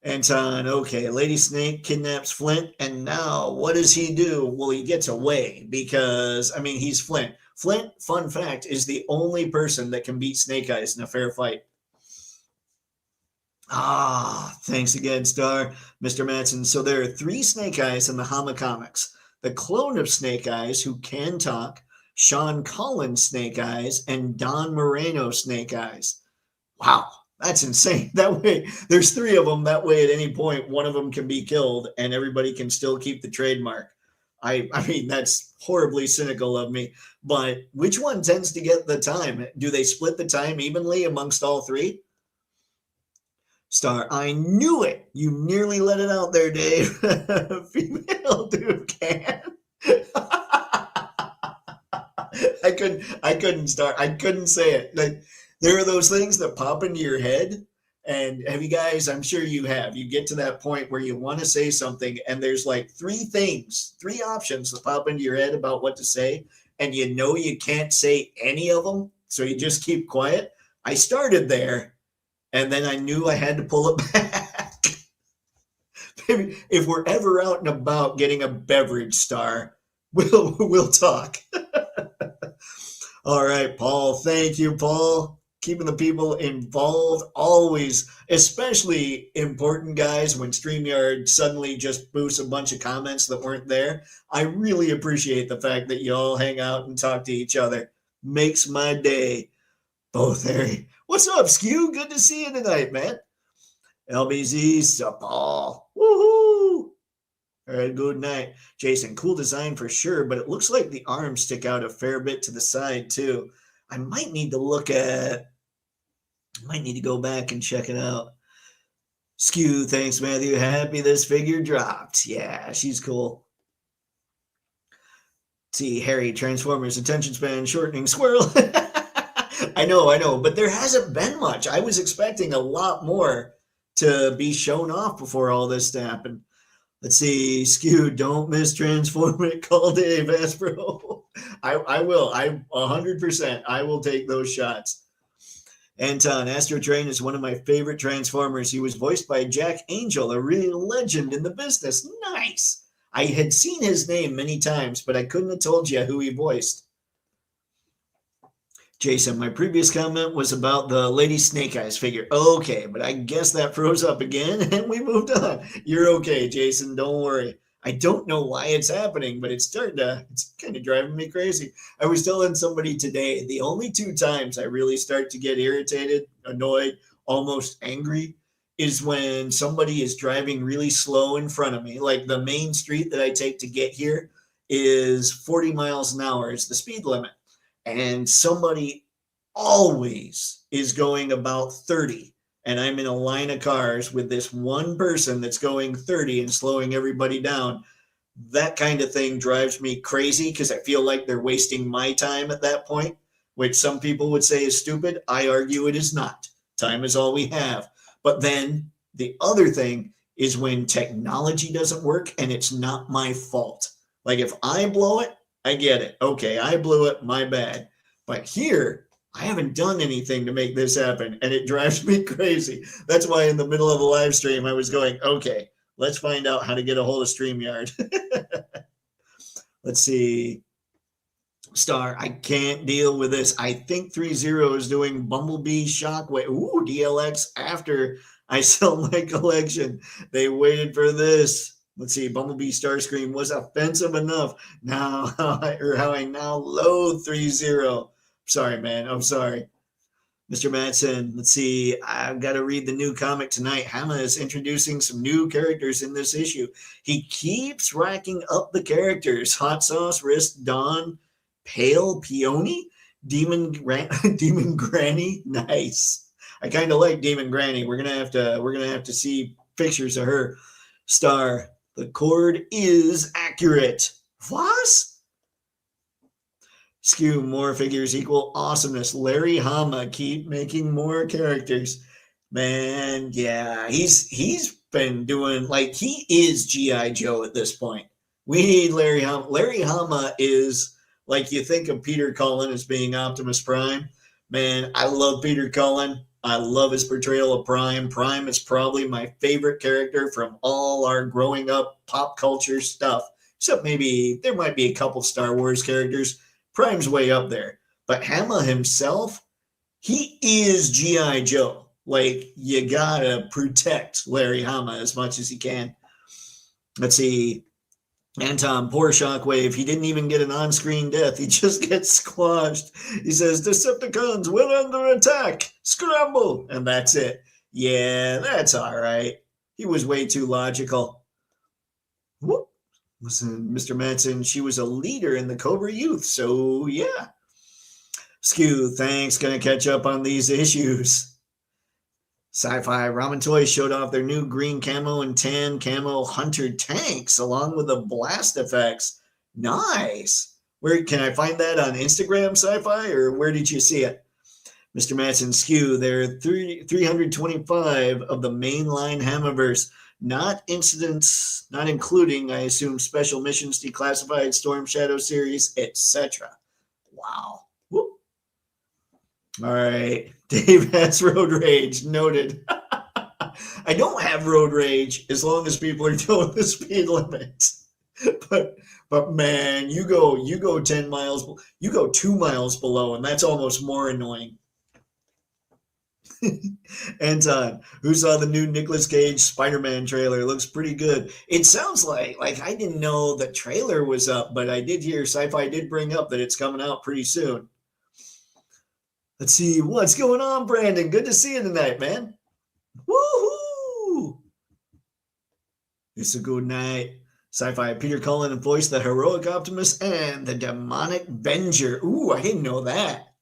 Anton, okay, Lady Snake kidnaps Flint, and now what does he do? Well, he gets away because, I mean, he's Flint. Flint, fun fact, is the only person that can beat Snake Eyes in a fair fight. Thanks again, Star, Mr. Matson. So there are 3 Snake Eyes in the Hama comics. The clone of Snake Eyes, who can talk, Sean Collins Snake Eyes, and Don Moreno Snake Eyes. Wow, that's insane. That way, there's 3 of them. That way, at any point, one of them can be killed and everybody can still keep the trademark. I mean, that's horribly cynical of me, but which one tends to get the time? Do they split the time evenly amongst all 3? Star, I knew it. You nearly let it out there, Dave. Female Ducan. I couldn't start. I couldn't say it. Like, there are those things that pop into your head. And have you guys, I'm sure you have, you get to that point where you want to say something and there's like 3 options that pop into your head about what to say. And you know you can't say any of them. So you just keep quiet. I started there and then I knew I had to pull it back. Maybe if we're ever out and about getting a beverage, Star, we'll talk. All right, Paul. Thank you, Paul. Keeping the people involved, always, especially important, guys, when StreamYard suddenly just boosts a bunch of comments that weren't there. I really appreciate the fact that you all hang out and talk to each other. Makes my day. Both Harry. What's up, Skew? Good to see you tonight, man. LBZ, sup, Paul. Woohoo! All right, good night. Jason, cool design for sure, but it looks like the arms stick out a fair bit to the side, too. I might need to go back and check it out. Skew, thanks, Matthew. Happy this figure dropped. Yeah, she's cool. See, Harry, Transformers, attention span shortening, squirrel. I know, but there hasn't been much. I was expecting a lot more to be shown off before all this to happen. Let's see, Skew, don't miss Transform It. Call Dave Aspro. I will. 100%. I will take those shots. Anton, Astro Train is one of my favorite Transformers. He was voiced by Jack Angel, a real legend in the business. Nice. I had seen his name many times, but I couldn't have told you who he voiced. Jason, my previous comment was about the Lady Snake Eyes figure. Okay, but I guess that froze up again and we moved on. You're okay, Jason. Don't worry. I don't know why it's happening, but it's kind of driving me crazy. I was telling somebody today, the only 2 times I really start to get irritated, annoyed, almost angry is when somebody is driving really slow in front of me. Like the main street that I take to get here is 40 miles an hour is the speed limit. And somebody always is going about 30. And I'm in a line of cars with this one person that's going 30 and slowing everybody down. That kind of thing drives me crazy because I feel like they're wasting my time at that point, which some people would say is stupid. I argue it is not. Time is all we have. But then the other thing is when technology doesn't work and it's not my fault. Like if I blow it, I get it. Okay, I blew it, my bad. But here, I haven't done anything to make this happen, and it drives me crazy. That's why in the middle of the live stream, I was going, okay, let's find out how to get a hold of StreamYard. Let's see. Star, I can't deal with this. I think 3-0 is doing Bumblebee Shockwave. Ooh, DLX after I sell my collection. They waited for this. Let's see, Bumblebee Starscream was offensive enough. Now, how I now loathe 3-0. Sorry, man. I'm sorry. Mr. Madsen, let's see. I've got to read the new comic tonight. Hama is introducing some new characters in this issue. He keeps racking up the characters. Hot Sauce, Wrist, Dawn, Pale, Peony, Demon Granny. Nice. I kind of like Demon Granny. We're gonna have to see pictures of her. Star. The cord is accurate. What? Skew, more figures equal awesomeness. Larry Hama, keep making more characters. Man, yeah, he's been doing, like, he is G.I. Joe at this point. We need Larry Hama. Larry Hama is, like, you think of Peter Cullen as being Optimus Prime. Man, I love Peter Cullen. I love his portrayal of Prime. Prime is probably my favorite character from all our growing up pop culture stuff. Except maybe there might be a couple Star Wars characters. Prime's way up there. But Hama himself, he is G.I. Joe. Like, you gotta protect Larry Hama as much as you can. Let's see. Anton, poor Shockwave. He didn't even get an on-screen death. He just gets squashed. He says, Decepticons, we're under attack. Scramble. And that's it. Yeah, that's all right. He was way too logical. Whoop. Listen, Mr. Manson, she was a leader in the Cobra Youth. So, yeah. Skew, thanks. Gonna catch up on these issues. Sci-Fi Ramen Toys showed off their new green camo and tan camo Hunter tanks along with the blast effects. Nice. Where can I find that on Instagram, Sci-Fi, or where did you see it? Mr. Matson Skew, there are 325 of the mainline Hammerverse, not incidents, not including, I assume, special missions, declassified Storm Shadow series, etc. Wow. Whoop. All right. Dave has road rage. Noted. I don't have road rage as long as people are doing the speed limits. But man, you go 10 miles, you go 2 miles below, and that's almost more annoying. Anton, who saw the new Nicolas Cage Spider-Man trailer? Looks pretty good. It sounds like I didn't know the trailer was up, but I did hear Sci-Fi did bring up that it's coming out pretty soon. Let's see what's going on, Brandon. Good to see you tonight, man. Woohoo! It's a good night. Sci-Fi Peter Cullen voiced the heroic Optimus and the demonic Venger. Ooh, I didn't know that.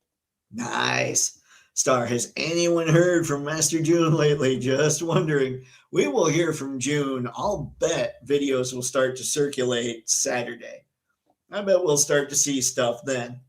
Nice. Star, has anyone heard from Master June lately? Just wondering. We will hear from June. I'll bet videos will start to circulate Saturday. I bet we'll start to see stuff then.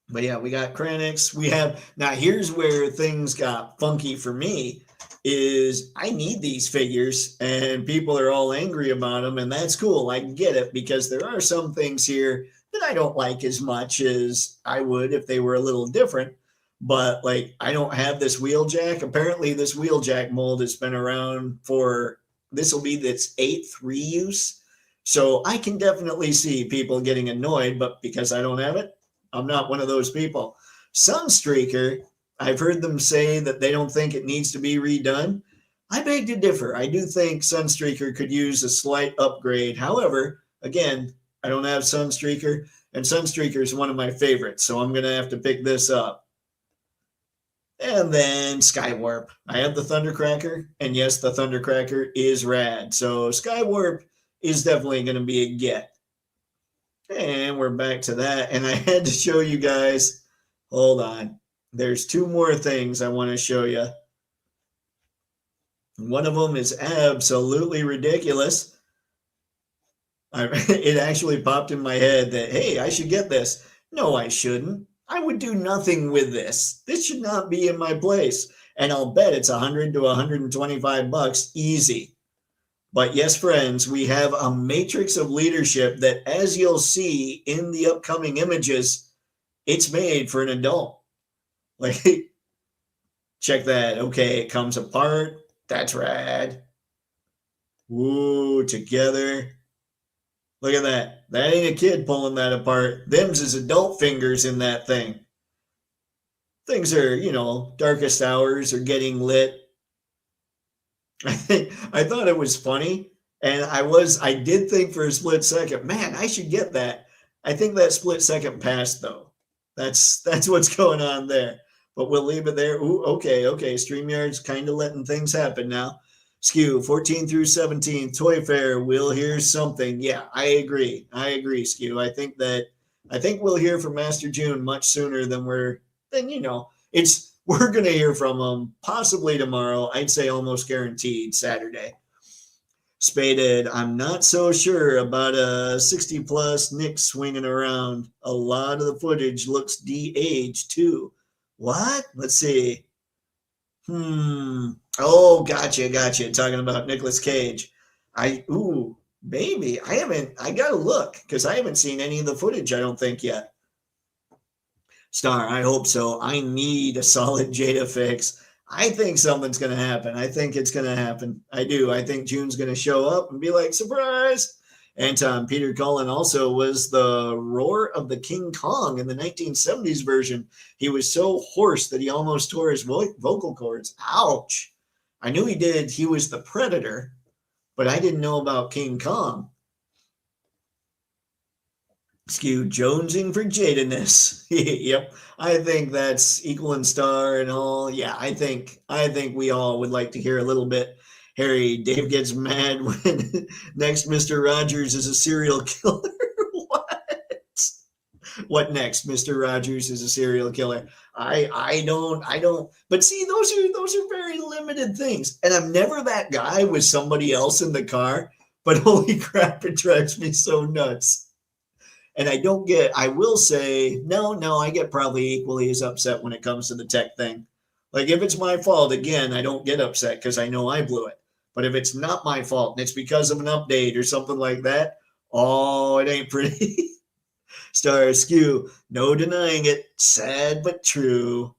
But yeah, we got Kranix. We have, now here's where things got funky for me, is I need these figures and people are all angry about them, and that's cool. I get it, because there are some things here that I don't like as much as I would if they were a little different. But like, I don't have this Wheeljack. Apparently this Wheeljack mold has been around for, this will be its 8th reuse. So I can definitely see people getting annoyed, but because I don't have it, I'm not one of those people. Sunstreaker, I've heard them say that they don't think it needs to be redone. I beg to differ. I do think Sunstreaker could use a slight upgrade. However, again, I don't have Sunstreaker, and Sunstreaker is one of my favorites, so I'm going to have to pick this up. And then Skywarp. I have the Thundercracker, and yes, the Thundercracker is rad. So Skywarp is definitely going to be a get. And we're back to that. And I had to show you guys, hold on. There's 2 more things I want to show you. One of them is absolutely ridiculous. It actually popped in my head that, hey, I should get this. No, I shouldn't. I would do nothing with this. This should not be in my place. And I'll bet it's $100 to $125 easy. But yes, friends, we have a matrix of leadership that, as you'll see in the upcoming images, it's made for an adult. Like, check that. Okay, it comes apart. That's rad. Woo, together. Look at that. That ain't a kid pulling that apart. Them's is adult fingers in that thing. Things are, darkest hours are getting lit. I thought it was funny, and I did think for a split second, man, I should get that. I think that split second passed though. That's what's going on there. But we'll leave it there. Ooh, okay. StreamYard's kind of letting things happen now. Skew 14 through 17 Toy Fair. We'll hear something. Yeah, I agree, Skew. I think we'll hear from Master June much sooner than we're going to hear from him possibly tomorrow. I'd say almost guaranteed Saturday. Spaded, I'm not so sure about a 60 plus Nick swinging around. A lot of the footage looks de-aged too. What? Let's see. Oh, gotcha. Talking about Nicolas Cage. Baby, I gotta look, because I haven't seen any of the footage, I don't think, yet. Star, I hope so. I need a solid Jada fix. I think something's going to happen. I think it's going to happen. I do. I think June's going to show up and be like, surprise. Anton, Peter Cullen also was the roar of the King Kong in the 1970s version. He was so hoarse that he almost tore his vocal cords. Ouch. I knew he did. He was the Predator. but I didn't know about King Kong. Skew jonesing for jadedness. Yep, I think that's equal in star and all. Yeah, I think we all would like to hear a little bit. Harry, Dave gets mad when next Mr. Rogers is a serial killer. What? What next? Mr. Rogers is a serial killer. I don't. But see, those are very limited things. And I'm never that guy with somebody else in the car. But holy crap, it drives me so nuts. And I will say, no, I get probably equally as upset when it comes to the tech thing. Like if it's my fault, again, I don't get upset because I know I blew it. But if it's not my fault and it's because of an update or something like that, oh, it ain't pretty. Star Skew, no denying it. Sad but true.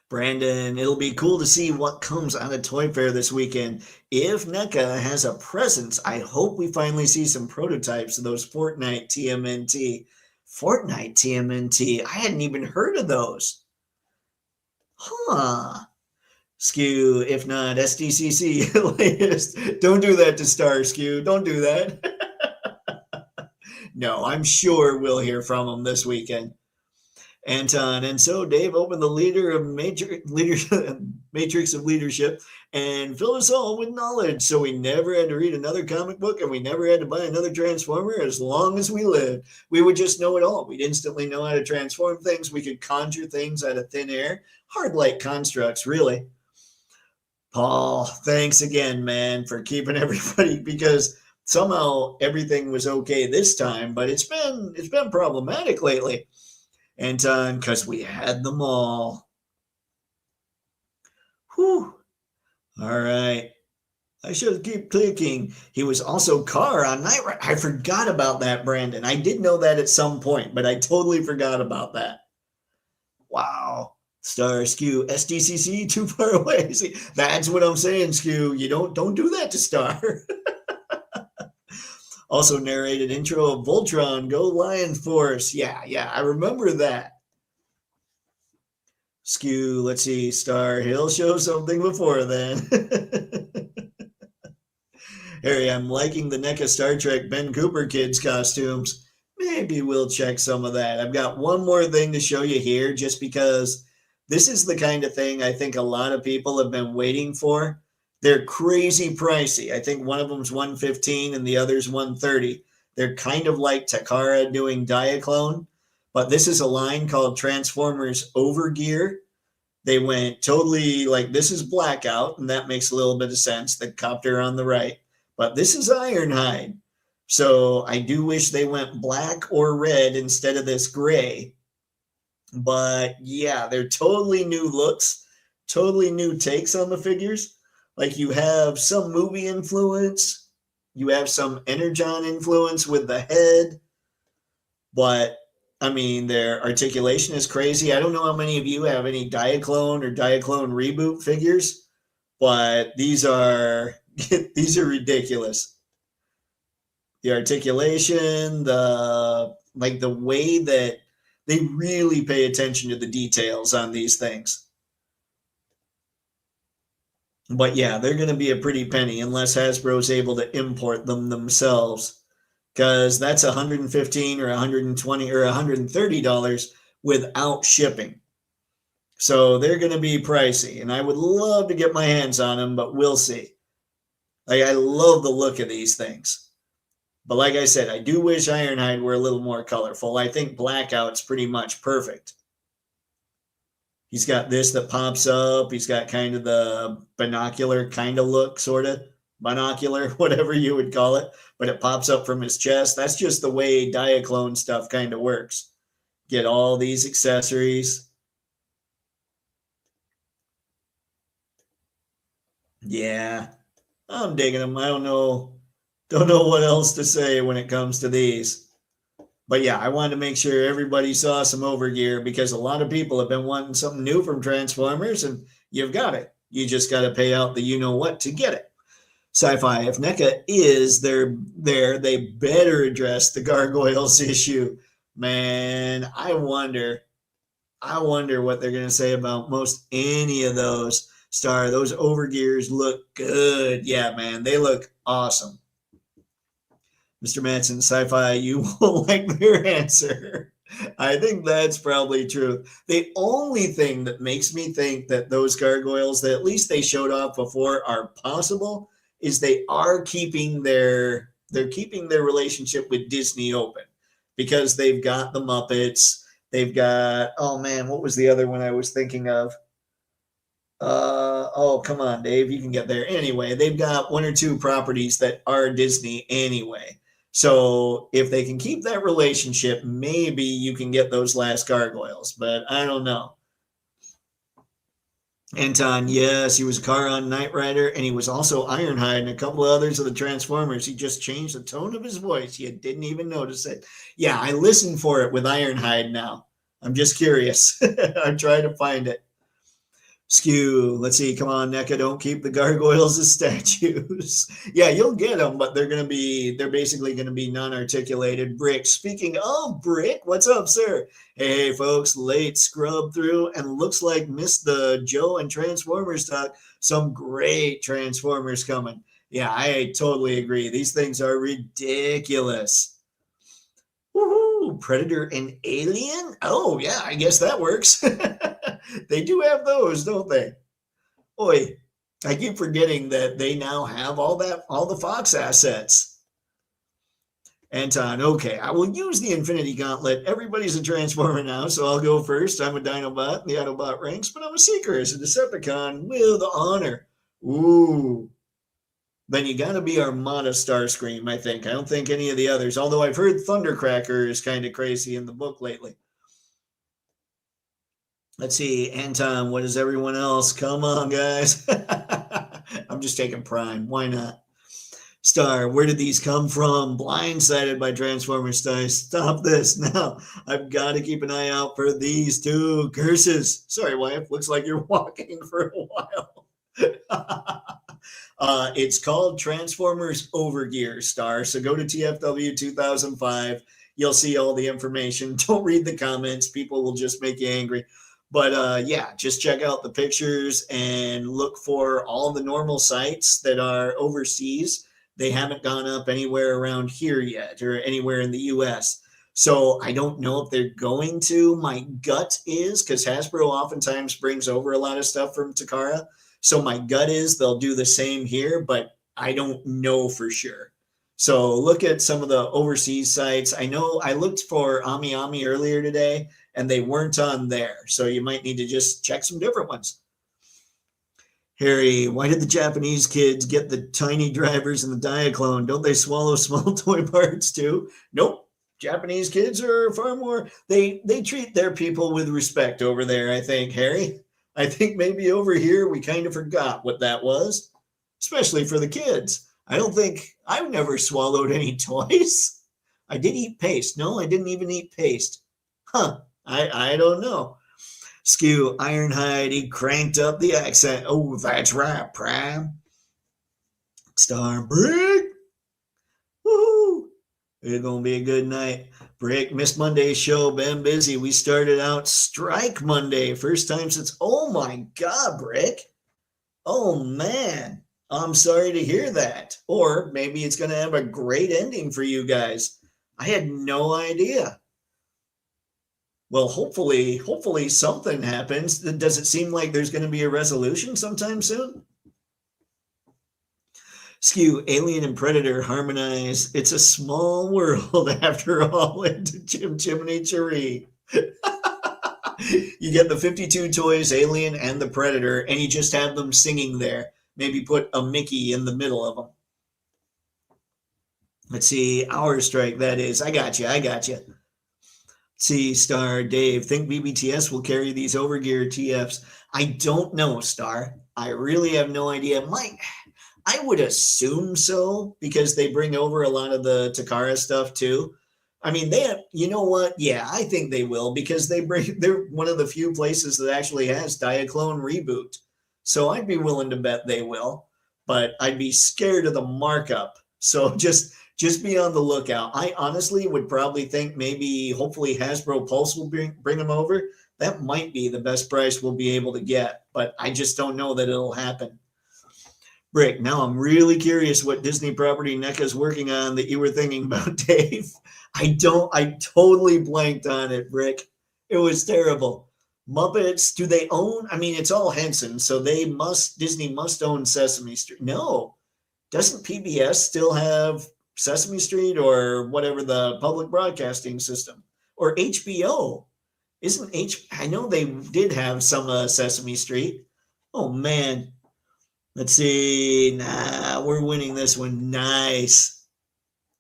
Brandon, it'll be cool to see what comes out of Toy Fair this weekend. If NECA has a presence, I hope we finally see some prototypes of those Fortnite TMNT. Fortnite TMNT, I hadn't even heard of those. Huh. Skew, if not SDCC latest. Don't do that to Star Skew. Don't do that. No, I'm sure we'll hear from them this weekend. Anton, and so Dave opened the matrix of leadership and filled us all with knowledge. So we never had to read another comic book and we never had to buy another Transformer as long as we lived. We would just know it all. We'd instantly know how to transform things. We could conjure things out of thin air. Hard like constructs, really. Paul, thanks again, man, for keeping everybody, because somehow everything was okay this time, but it's been problematic lately. Anton, because we had them all. Whew. All right. I should keep clicking. He was also Carr on Night Ride. I forgot about that, Brandon. I did know that at some point, but I totally forgot about that. Wow. Star Skew, SDCC, too far away. See, that's what I'm saying, Skew. You don't do that to Star. Also narrated intro of Voltron, Go Lion Force. Yeah, I remember that. Skew, let's see, Star, he'll show something before then. Harry, I'm liking the NECA Star Trek Ben Cooper kids costumes. Maybe we'll check some of that. I've got one more thing to show you here, just because this is the kind of thing I think a lot of people have been waiting for. They're crazy pricey. I think one of them's $115 and the other's $130. They're kind of like Takara doing Diaclone, but this is a line called Transformers Overgear. They went totally like, this is Blackout, and that makes a little bit of sense, the copter on the right. But this is Ironhide. So I do wish they went black or red instead of this gray. But yeah, they're totally new looks, totally new takes on the figures. Like you have some movie influence, you have some Energon influence with the head, but I mean, their articulation is crazy. I don't know how many of you have any Diaclone or Diaclone Reboot figures, but these are these are ridiculous. The articulation, the way that they really pay attention to the details on these things. But yeah, they're going to be a pretty penny unless Hasbro's able to import them themselves, because that's $115 or $120 or $130 without shipping. So they're going to be pricey, and I would love to get my hands on them, but we'll see. Like, I love the look of these things. But like I said, I do wish Ironhide were a little more colorful. I think Blackout's pretty much perfect. He's got this that pops up. He's got kind of the binocular kind of look, sort of. Binocular, whatever you would call it. But it pops up from his chest. That's just the way Diaclone stuff kind of works. Get all these accessories. Yeah, I'm digging them. I don't know what else to say when it comes to these. But yeah, I wanted to make sure everybody saw some Overgear, because a lot of people have been wanting something new from Transformers, and you've got it. You just got to pay out the you-know-what to get it. Sci-Fi, if NECA is there, they better address the gargoyles issue. Man, I wonder what they're going to say about most any of those. Star, those overgears look good. Yeah, man, they look awesome. Mr. Manson, sci-fi, you won't like their answer. I think that's probably true. The only thing that makes me think that those gargoyles that at least they showed off before are possible is they are keeping they're keeping their relationship with Disney open because they've got the Muppets. They've got, oh man, what was the other one I was thinking of? Oh, come on, Dave, you can get there. Anyway, they've got one or two properties that are Disney anyway. So if they can keep that relationship, maybe you can get those last gargoyles, but I don't know. Anton, yes, he was Kara Knight Rider, and he was also Ironhide and a couple of others of the Transformers. He just changed the tone of his voice. You didn't even notice it. Yeah, I listened for it with Ironhide now. I'm just curious. I'm trying to find it. Skew, let's see. Come on, NECA, don't keep the gargoyles as statues. Yeah, you'll get them, but they're basically gonna be non-articulated bricks. Speaking of brick, what's up, sir? Hey, folks, late scrub through and looks like missed the Joe and Transformers talk. Some great Transformers coming. Yeah, I totally agree. These things are ridiculous. Woohoo! Predator and Alien? Oh, yeah, I guess that works. They do have those, don't they? Oi, I keep forgetting that they now have all the Fox assets. Anton, okay, I will use the Infinity Gauntlet. Everybody's a Transformer now, so I'll go first. I'm a Dinobot in the Autobot ranks, but I'm a Seeker as a Decepticon with honor. Ooh. Then you got to be Armada Starscream, I think. I don't think any of the others, although I've heard Thundercracker is kind of crazy in the book lately. Let's see, Anton, what is everyone else? Come on, guys. I'm just taking Prime. Why not? Star, where did these come from? Blindsided by Transformers style. Stop this now. I've got to keep an eye out for these two. Curses. Sorry, wife. Looks like you're walking for a while. It's called Transformers Overgear, Star. So go to TFW 2005. You'll see all the information. Don't read the comments. People will just make you angry. But yeah, just check out the pictures and look for all the normal sites that are overseas. They haven't gone up anywhere around here yet or anywhere in the US. So I don't know if they're going to. My gut is, because Hasbro oftentimes brings over a lot of stuff from Takara. So my gut is they'll do the same here, but I don't know for sure. So look at some of the overseas sites. I know I looked for Ami Ami earlier today, and they weren't on there. So you might need to just check some different ones. Harry, why did the Japanese kids get the tiny drivers and the Diaclone? Don't they swallow small toy parts too? Nope. Japanese kids are far more, they treat their people with respect over there, I think, Harry. I think maybe over here we kind of forgot what that was, especially for the kids. I've never swallowed any toys. I did eat paste. No, I didn't even eat paste. Huh. I don't know. Skew, Ironhide, he cranked up the accent. Oh, that's right, Prime. Star Brick. Woohoo. It's going to be a good night. Brick, missed Monday's show. Been busy. We started out Strike Monday. First time since, oh my God, Brick. Oh man. I'm sorry to hear that. Or maybe it's going to have a great ending for you guys. I had no idea. Well, hopefully something happens. Does it seem like there's going to be a resolution sometime soon? Skew, Alien and Predator harmonize. It's a small world after all into Chim Chimney Cheree. You get the 52 toys, Alien and the Predator, and you just have them singing there. Maybe put a Mickey in the middle of them. Let's see, Hour Strike, that is. I got you. See, Star, Dave, think BBTS will carry these overgear TFs? I don't know, Star. I really have no idea. I would assume so, because they bring over a lot of the Takara stuff too. I mean, you know what? Yeah, I think they will, because they're one of the few places that actually has Diaclone Reboot. So I'd be willing to bet they will, but I'd be scared of the markup. So just be on the lookout. I honestly would probably think hopefully Hasbro Pulse will bring them over, That might be the best price we'll be able to get, but I just don't know that it'll happen. Brick, now I'm really curious what Disney property NECA's working on that you were thinking about, Dave. I totally blanked on it, Brick. It was terrible. Muppets, do they own? I mean, it's all Henson, so Disney must own Sesame Street. No, doesn't PBS still have Sesame Street or whatever the public broadcasting system? Or HBO? I know they did have some Sesame Street. Oh, man. Let's see. Nah, we're winning this one. Nice.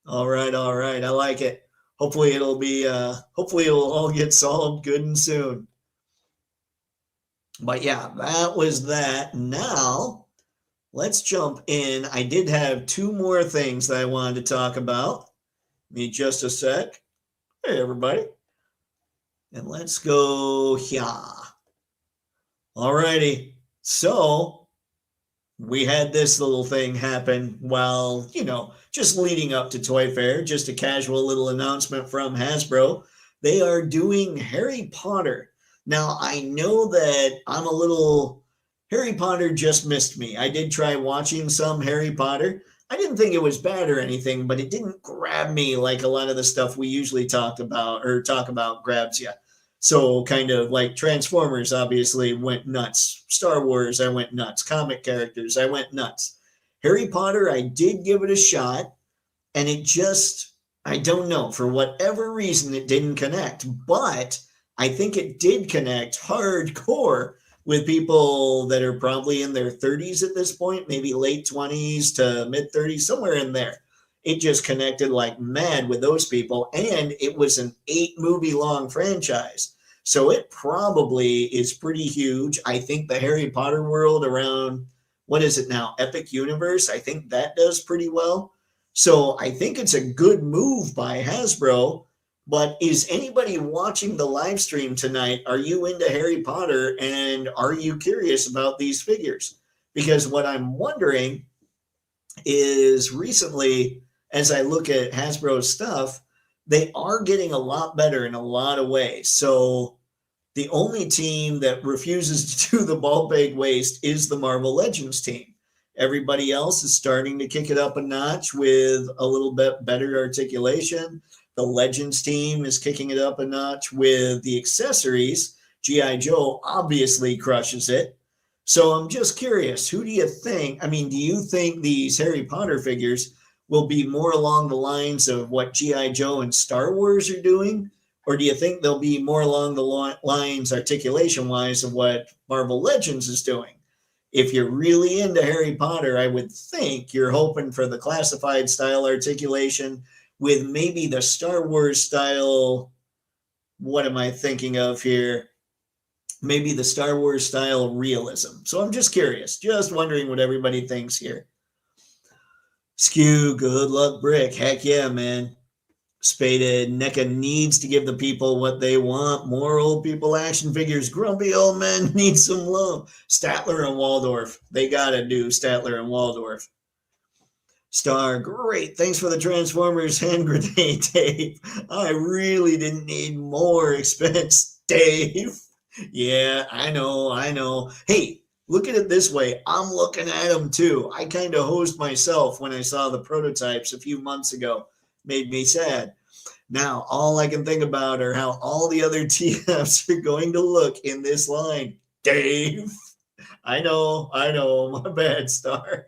All right. I like it. Hopefully it'll all get solved good and soon. But yeah, that was that. Now, let's jump in. I did have two more things that I wanted to talk about. Give me just a sec. Hey, everybody. And let's go here. All righty. So, we had this little thing happen while, just leading up to Toy Fair, just a casual little announcement from Hasbro. They are doing Harry Potter. Now, I know that Harry Potter just missed me. I did try watching some Harry Potter. I didn't think it was bad or anything, but it didn't grab me like a lot of the stuff we usually talk about grabs you. So kind of like Transformers obviously went nuts. Star Wars, I went nuts. Comic characters, I went nuts. Harry Potter, I did give it a shot, and I don't know, for whatever reason it didn't connect, but I think it did connect hardcore with people that are probably in their 30s at this point, maybe late 20s to mid 30s, somewhere in there. It just connected like mad with those people. And it was an 8-movie long franchise. So it probably is pretty huge. I think the Harry Potter world around, what is it now? Epic Universe. I think that does pretty well. So I think it's a good move by Hasbro. But is anybody watching the live stream tonight? Are you into Harry Potter and are you curious about these figures? Because what I'm wondering is recently, as I look at Hasbro's stuff, they are getting a lot better in a lot of ways. So the only team that refuses to do the ball bag waste is the Marvel Legends team. Everybody else is starting to kick it up a notch with a little bit better articulation. The Legends team is kicking it up a notch with the accessories. G.I. Joe obviously crushes it. So I'm just curious, who do you think? I mean, do you think these Harry Potter figures will be more along the lines of what G.I. Joe and Star Wars are doing? Or do you think they'll be more along the lines, articulation-wise, of what Marvel Legends is doing? If you're really into Harry Potter, I would think you're hoping for the classified style articulation with maybe the Star Wars style. What am I thinking of here? Maybe the Star Wars style realism. So I'm just curious, just wondering what everybody thinks here. Skew, good luck, Brick. Heck yeah, man. Spaded, NECA needs to give the people what they want. More old people action figures. Grumpy old men need some love. Statler and Waldorf. They got to do Statler and Waldorf. Star, great. Thanks for the Transformers hand grenade, Dave. I really didn't need more expense, Dave. Yeah, I know. Hey, look at it this way. I'm looking at them too. I kind of hosed myself when I saw the prototypes a few months ago. Made me sad. Now, all I can think about are how all the other TFs are going to look in this line. Dave. I know. My bad, Star.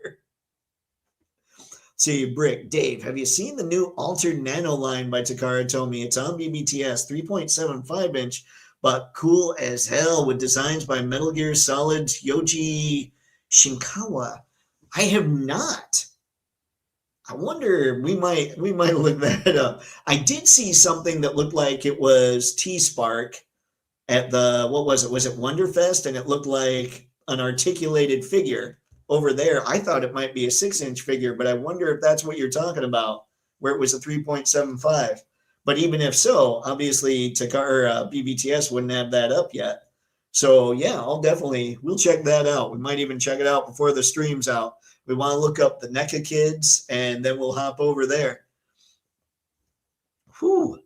See, Brick, Dave, have you seen the new Altered Nano line by Takara Tomy? It's on BBTS, 3.75 inch, but cool as hell with designs by Metal Gear Solid's Yoji Shinkawa. I have not. I wonder, we might look that up. I did see something that looked like it was T-Spark at the, what was it? Was it Wonderfest? And it looked like an articulated figure over there. I thought it might be a 6-inch figure, but I wonder if that's what you're talking about, where it was a 3.75. But even if so, obviously Takara BBTS wouldn't have that up yet. So yeah, we'll check that out. We might even check it out before the stream's out. We want to look up the NECA kids, and then we'll hop over there. Whew.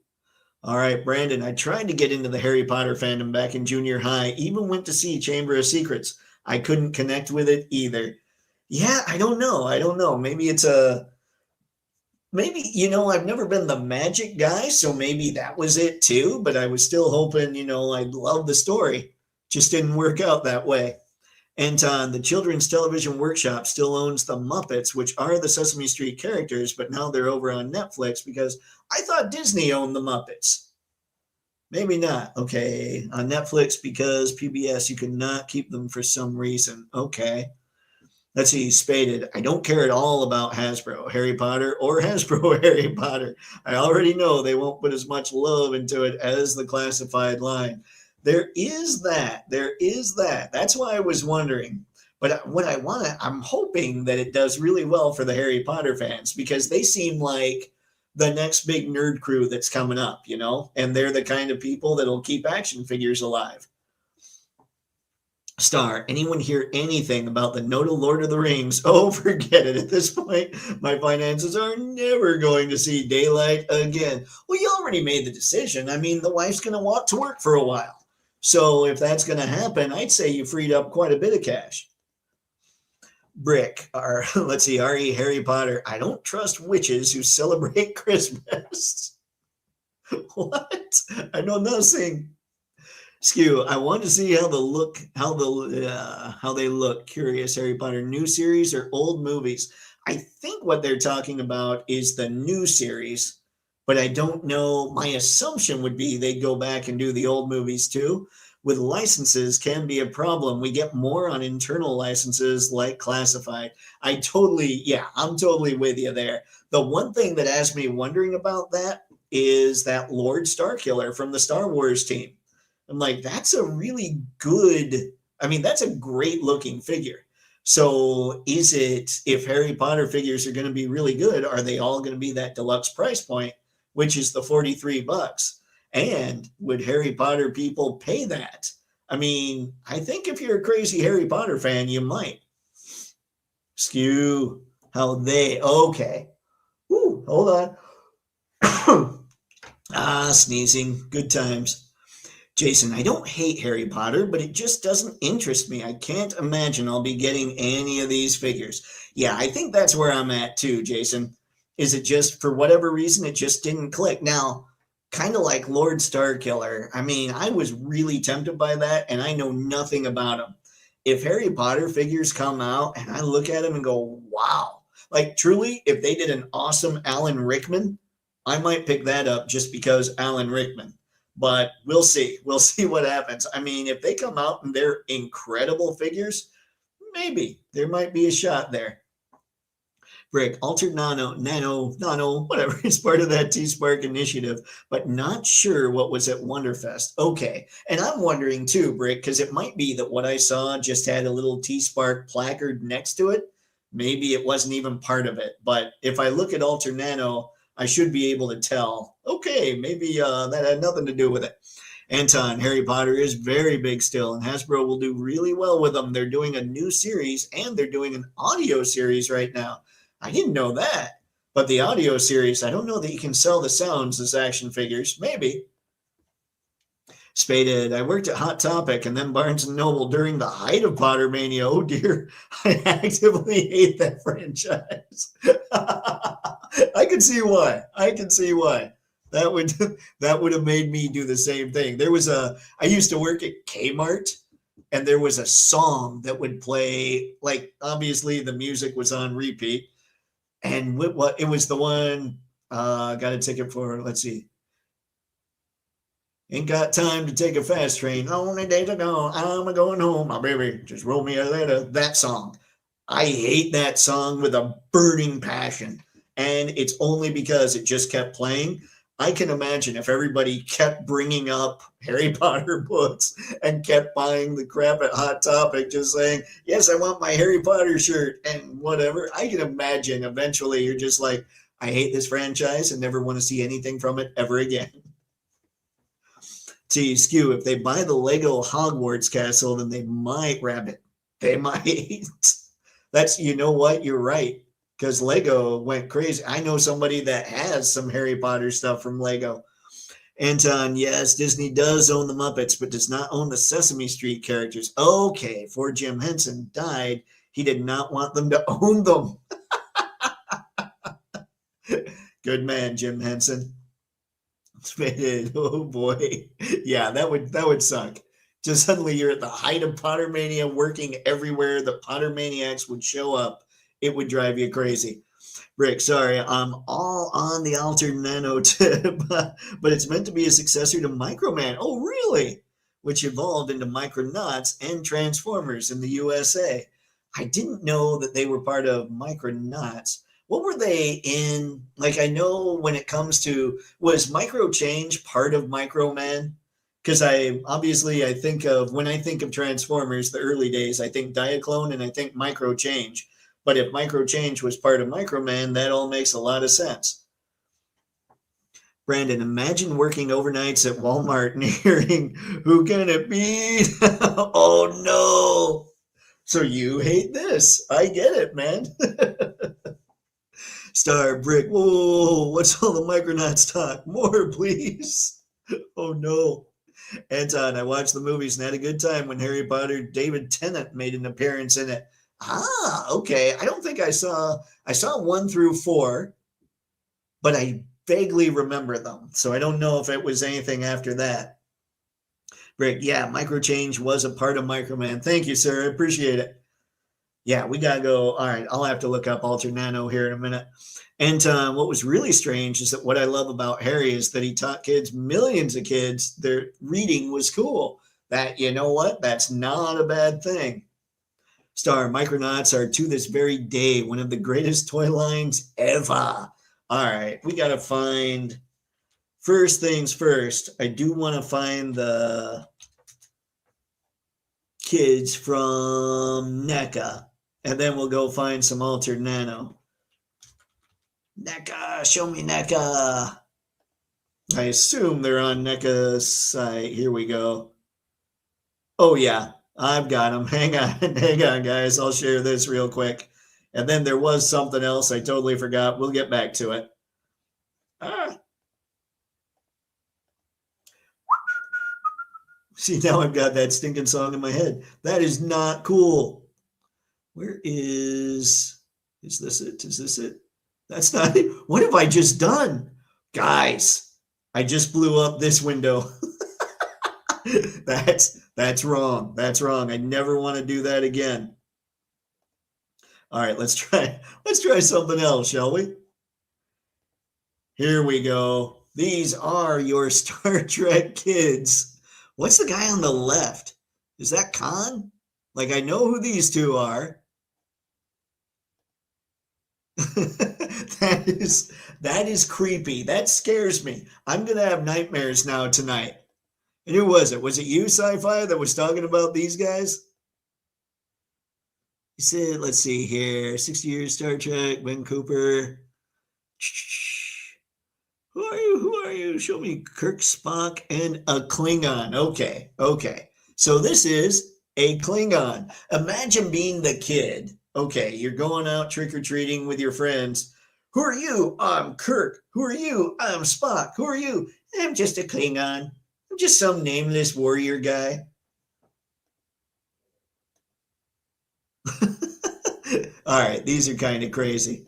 All right, Brandon, I tried to get into the Harry Potter fandom back in junior high, even went to see Chamber of Secrets. I couldn't connect with it either. Yeah, I don't know. I don't know. Maybe it's a maybe, I've never been the magic guy, so maybe that was it too, but I was still hoping, I'd love the story. Just didn't work out that way. Anton, the Children's Television Workshop still owns the Muppets, which are the Sesame Street characters, but now they're over on Netflix because I thought Disney owned the Muppets. Maybe not. Okay. On Netflix because PBS, you cannot keep them for some reason. Okay. Let's see, Spaded. I don't care at all about Hasbro, Harry Potter, or Hasbro, Harry Potter. I already know they won't put as much love into it as the classified line. There is that. There is that. That's why I was wondering. But what I'm hoping that it does really well for the Harry Potter fans because they seem like the next big nerd crew that's coming up, and they're the kind of people that'll keep action figures alive. Star, anyone hear anything about the Noda Lord of the Rings? Oh, forget it. At this point, my finances are never going to see daylight again. Well, you already made the decision. I mean, the wife's going to walk to work for a while. So if that's going to happen, I'd say you freed up quite a bit of cash. Brick, let's see, R.E. Harry Potter. I don't trust witches who celebrate Christmas. What? I know nothing. Skew, I want to see how they look. Curious, Harry Potter new series or old movies? I think what they're talking about is the new series, but I don't know. My assumption would be they'd go back and do the old movies too. With licenses can be a problem. We get more on internal licenses like classified. I'm totally with you there. The one thing that has me wondering about that is that Lord Starkiller from the Star Wars team. I'm like, that's a really good, that's a great looking figure. So if Harry Potter figures are going to be really good, are they all going to be that deluxe price point, which is the $43? And would Harry Potter people pay that? I think if you're a crazy Harry Potter fan, you might. Skew, okay. Ooh, hold on. Sneezing, good times. Jason, I don't hate Harry Potter, but it just doesn't interest me. I can't imagine I'll be getting any of these figures. Yeah, I think that's where I'm at too, Jason. Is it just, for whatever reason, it just didn't click? Now, kind of like Lord Starkiller. I was really tempted by that, and I know nothing about him. If Harry Potter figures come out and I look at them and go, wow. Like, truly, if they did an awesome Alan Rickman, I might pick that up just because Alan Rickman. But we'll see. We'll see what happens. If they come out and they're incredible figures, maybe there might be a shot there. Brick, Altered Nano, whatever, is part of that T-Spark initiative, but not sure what was at Wonderfest. Okay. And I'm wondering too, Brick, because it might be that what I saw just had a little T-Spark placard next to it. Maybe it wasn't even part of it. But if I look at Altered Nano, I should be able to tell, okay, maybe that had nothing to do with it. Anton, Harry Potter is very big still, and Hasbro will do really well with them. They're doing a new series, and they're doing an audio series right now. I didn't know that. But the audio series, I don't know that you can sell the sounds as action figures. Maybe. Spaded, I worked at Hot Topic and then Barnes & Noble during the height of Potter Mania. Oh dear, I actively hate that franchise. I can see why. That would have made me do the same thing. I used to work at Kmart, and there was a song that would play, like, obviously the music was on repeat. And what it was the one, got a ticket for, let's see. Ain't got time to take a fast train. Only day to go. I'm going home. My baby, just roll me a letter. That song. I hate that song with a burning passion. And it's only because it just kept playing. I can imagine if everybody kept bringing up Harry Potter books and kept buying the crap at Hot Topic, just saying, yes, I want my Harry Potter shirt and whatever. I can imagine eventually you're just like, I hate this franchise and never want to see anything from it ever again. See, Skew, if they buy the Lego Hogwarts castle, then they might wrap it. They might. That's, you know what? You're right. Because Lego went crazy. I know somebody that has some Harry Potter stuff from Lego. Anton, yes, Disney does own the Muppets, but does not own the Sesame Street characters. Okay, before Jim Henson died, he did not want them to own them. Good man, Jim Henson. Oh boy. Yeah, that would suck. Just suddenly you're at the height of Pottermania, working everywhere. The Pottermaniacs would show up. It would drive you crazy. Rick, sorry, I'm all on the Altered Nano tip, but it's meant to be a successor to Microman. Oh, really? Which evolved into Micronauts and Transformers in the USA. I didn't know that they were part of Micronauts. What were they in? Like, I know when it comes to, was Micro Change part of Microman? Because I think of, when I think of Transformers, the early days, I think Diaclone and I think Micro Change. But if Micro Change was part of Microman, that all makes a lot of sense. Brandon, imagine working overnights at Walmart and hearing, who can it be? Oh no. So you hate this. I get it, man. Star Brick, whoa, what's all the Micronauts talk? More, please. Oh no. Anton, I watched the movies and had a good time when Harry Potter David Tennant made an appearance in it. Ah, okay. I don't think I saw 1 through 4, but I vaguely remember them. So I don't know if it was anything after that. Rick, yeah, Microchange was a part of Microman. Thank you, sir. I appreciate it. Yeah, we gotta go. All right, I'll have to look up Alter Nano here in a minute. And what was really strange is that what I love about Harry is that he taught kids, millions of kids, their reading was cool. That, you know what? That's not a bad thing. Star, Micronauts are to this very day one of the greatest toy lines ever. All right, we got to find, first things first, I do want to find the kids from NECA, and then we'll go find some Altered Nano. NECA, show me NECA. I assume they're on NECA's site. Here we go. Oh, yeah, I've got them. Hang on, guys. I'll share this real quick. And then there was something else I totally forgot. We'll get back to it. See, now I've got that stinking song in my head. That is not cool. Where is this it? Is this it? That's not it. What have I just done? Guys, I just blew up this window. That's wrong. That's wrong. I never want to do that again. All right, let's try something else, shall we? Here we go. These are your Star Trek kids. What's the guy on the left? Is that Khan? Like, I know who these two are. That is creepy. That scares me. I'm gonna have nightmares now tonight. And who was it? Was it you, Sci-Fi, that was talking about these guys? He said, let's see here, 60 years Star Trek, Ben Cooper. Who are you? Who are you? Show me Kirk, Spock, and a Klingon. Okay. So this is a Klingon. Imagine being the kid. Okay, you're going out trick-or-treating with your friends. Who are you? I'm Kirk. Who are you? I'm Spock. Who are you? I'm just a Klingon. I'm just some nameless warrior guy. All right, these are kind of crazy.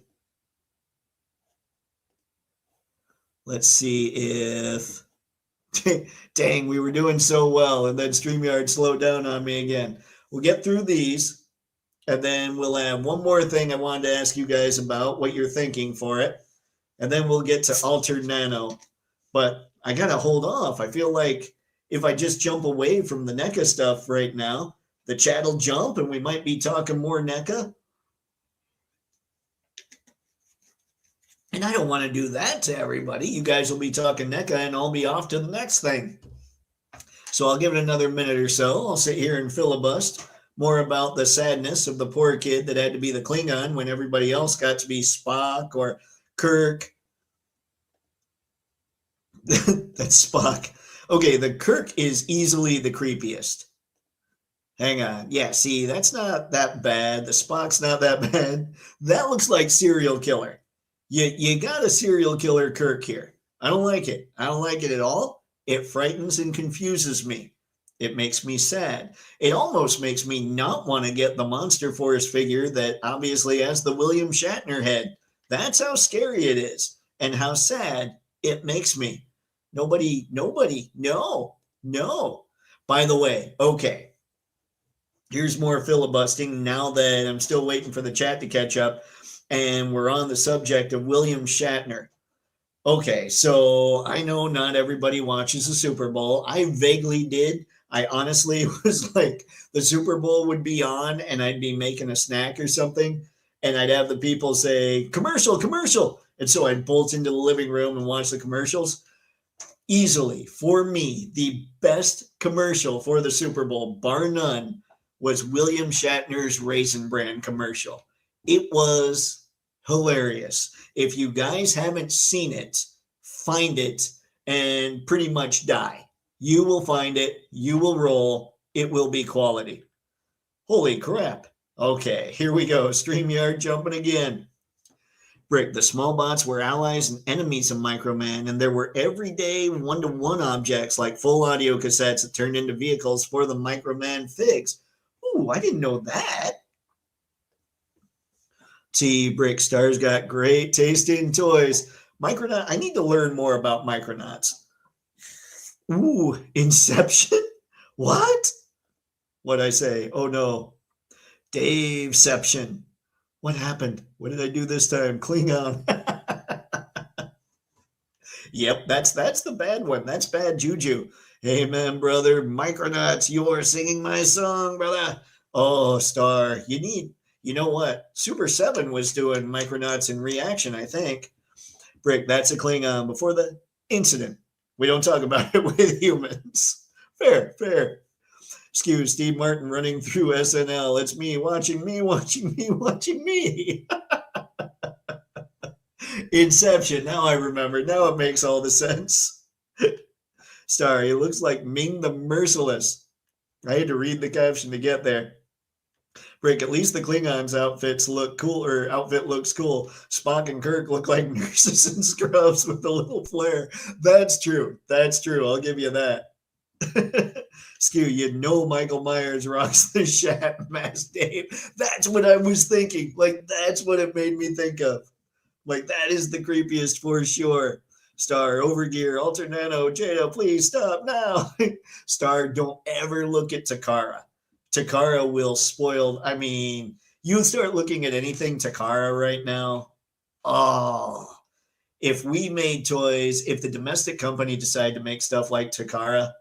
Let's see if, dang, we were doing so well, and then StreamYard slowed down on me again. We'll get through these, and then we'll have one more thing I wanted to ask you guys about, what you're thinking for it, and then we'll get to Altered Nano. But I got to hold off. I feel like if I just jump away from the NECA stuff right now, the chat will jump, and we might be talking more NECA. And I don't want to do that to everybody. You guys will be talking NECA, and I'll be off to the next thing. So I'll give it another minute or so. I'll sit here and filibust more about the sadness of the poor kid that had to be the Klingon when everybody else got to be Spock or Kirk. That's Spock. Okay, the Kirk is easily the creepiest. Hang on. Yeah, see, that's not that bad. The Spock's not that bad. That looks like serial killer. You got a serial killer Kirk here. I don't like it. I don't like it at all. It frightens and confuses me. It makes me sad. It almost makes me not want to get the Monster Force figure that obviously has the William Shatner head. That's how scary it is and how sad it makes me. Nobody, no. By the way, okay, here's more filibustering now that I'm still waiting for the chat to catch up and we're on the subject of William Shatner. Okay, so I know not everybody watches the Super Bowl. I vaguely did. I honestly was like, the Super Bowl would be on and I'd be making a snack or something. And I'd have the people say, commercial, commercial. And so I'd bolt into the living room and watch the commercials. Easily, for me, the best commercial for the Super Bowl, bar none, was William Shatner's Raisin Bran commercial. It was hilarious. If you guys haven't seen it, find it and pretty much die. You will find it. You will roll. It will be quality. Holy crap. Okay, here we go. StreamYard jumping again. Brick, the small bots were allies and enemies of Microman, and there were everyday one-to-one objects like full audio cassettes that turned into vehicles for the Microman figs. Ooh, I didn't know that. Brick Star's got great taste in toys. Micronaut, I need to learn more about Micronauts. Ooh, Inception? What? What'd I say? Oh no. Daveception. What happened? What did I do this time? Klingon. Yep, that's the bad one. That's bad juju. Hey man, brother, Micronauts, you're singing my song, brother. Oh, Star, you know what? Super 7 was doing Micronauts in reaction, I think. Brick, that's a Klingon before the incident. We don't talk about it with humans. Fair. Excuse Steve Martin running through SNL. It's me watching me. Inception. Now I remember. Now it makes all the sense. Star, he looks like Ming the Merciless. I had to read the caption to get there. Brick, at least the Klingons' outfit looks cool. Spock and Kirk look like nurses in scrubs with a little flair. That's true. I'll give you that. Skew, you know Michael Myers rocks the Shat mask, Dave. That's what I was thinking. Like, that's what it made me think of. Like, that is the creepiest for sure. Star, Overgear, Alter Nano, Jada, please stop now. Star, don't ever look at Takara. Takara will spoil. I mean, you start looking at anything Takara right now. Oh, if we made toys, if the domestic company decided to make stuff like Takara,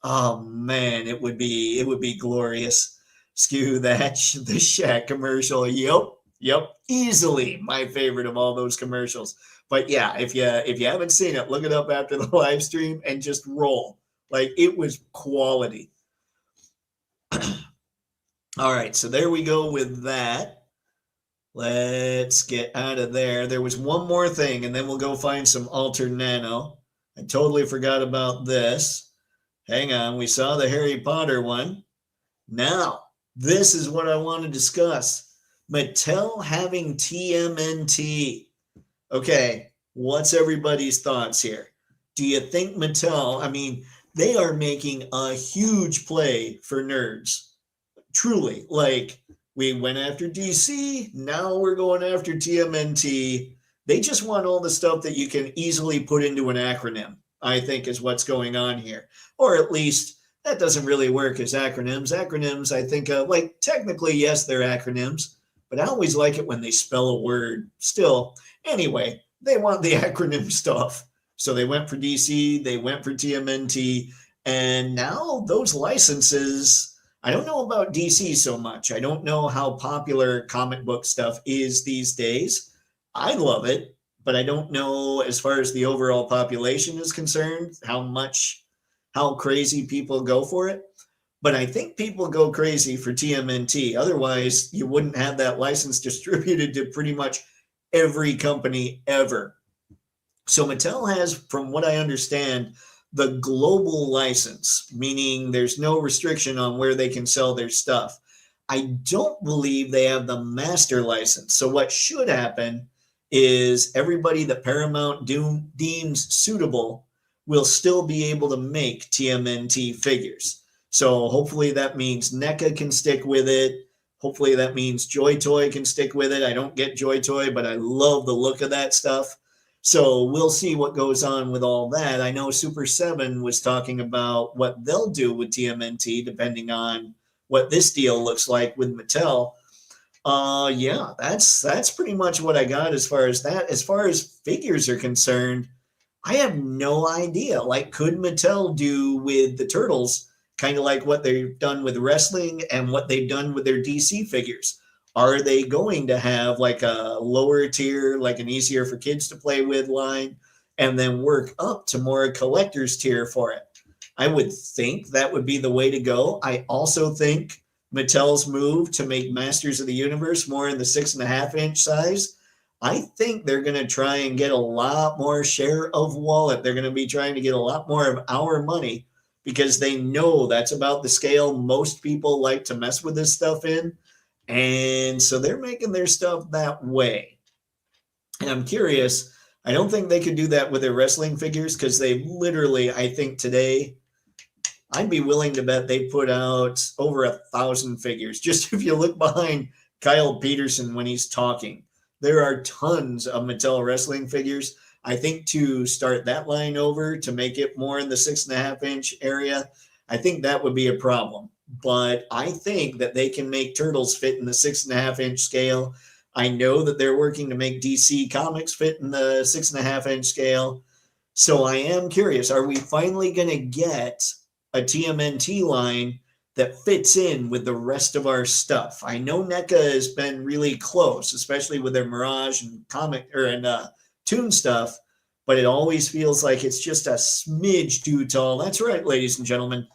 oh man, it would be glorious. Skew that the Shaq commercial. Yep, easily my favorite of all those commercials. But yeah, if you haven't seen it, look it up after the live stream and just roll. Like, it was quality. All right, so there we go with that. Let's get out of there. There was one more thing, and then we'll go find some Alter Nano. I totally forgot about this. Hang on, we saw the Harry Potter one. Now, this is what I want to discuss. Mattel having TMNT. Okay, what's everybody's thoughts here? Do you think Mattel, I mean, they are making a huge play for nerds. Truly, like, we went after DC, now we're going after TMNT. They just want all the stuff that you can easily put into an acronym, I think, is what's going on here. Or at least that doesn't really work as acronyms. Acronyms, I think, like, technically, yes, they're acronyms, but I always like it when they spell a word. Still, anyway, they want the acronym stuff. So they went for DC, they went for TMNT, and now those licenses, I don't know about DC so much. I don't know how popular comic book stuff is these days. I love it, but I don't know, as far as the overall population is concerned, how crazy people go for it. But I think people go crazy for TMNT. Otherwise, you wouldn't have that license distributed to pretty much every company ever. So Mattel has, from what I understand, the global license, meaning there's no restriction on where they can sell their stuff. I don't believe they have the master license. So what should happen is everybody that Paramount deems suitable will still be able to make TMNT figures. So hopefully that means NECA can stick with it. Hopefully that means Joy Toy can stick with it. I don't get Joy Toy, but I love the look of that stuff. So we'll see what goes on with all that. I know Super 7 was talking about what they'll do with TMNT depending on what this deal looks like with Mattel. Yeah, that's pretty much what I got as far as that. As far as figures are concerned, I have no idea. Like, could Mattel do with the Turtles kind of like what they've done with wrestling and what they've done with their DC figures? Are they going to have like a lower tier, like an easier for kids to play with line, and then work up to more collector's tier for it? I would think that would be the way to go. I also think Mattel's move to make Masters of the Universe more in the 6.5-inch size, I think they're going to try and get a lot more share of wallet. They're going to be trying to get a lot more of our money because they know that's about the scale most people like to mess with this stuff in. And so they're making their stuff that way. And I'm curious, I don't think they could do that with their wrestling figures because they literally, I think today, I'd be willing to bet they put out over 1,000 figures. Just if you look behind Kyle Peterson when he's talking, there are tons of Mattel wrestling figures. I think to start that line over to make it more in the 6.5-inch area, I think that would be a problem. But I think that they can make Turtles fit in the 6.5-inch scale. I know that they're working to make DC Comics fit in the 6.5-inch scale. So I am curious, are we finally going to get a TMNT line that fits in with the rest of our stuff? I know NECA has been really close, especially with their Mirage and Toon stuff, but it always feels like it's just a smidge too tall. That's right, ladies and gentlemen,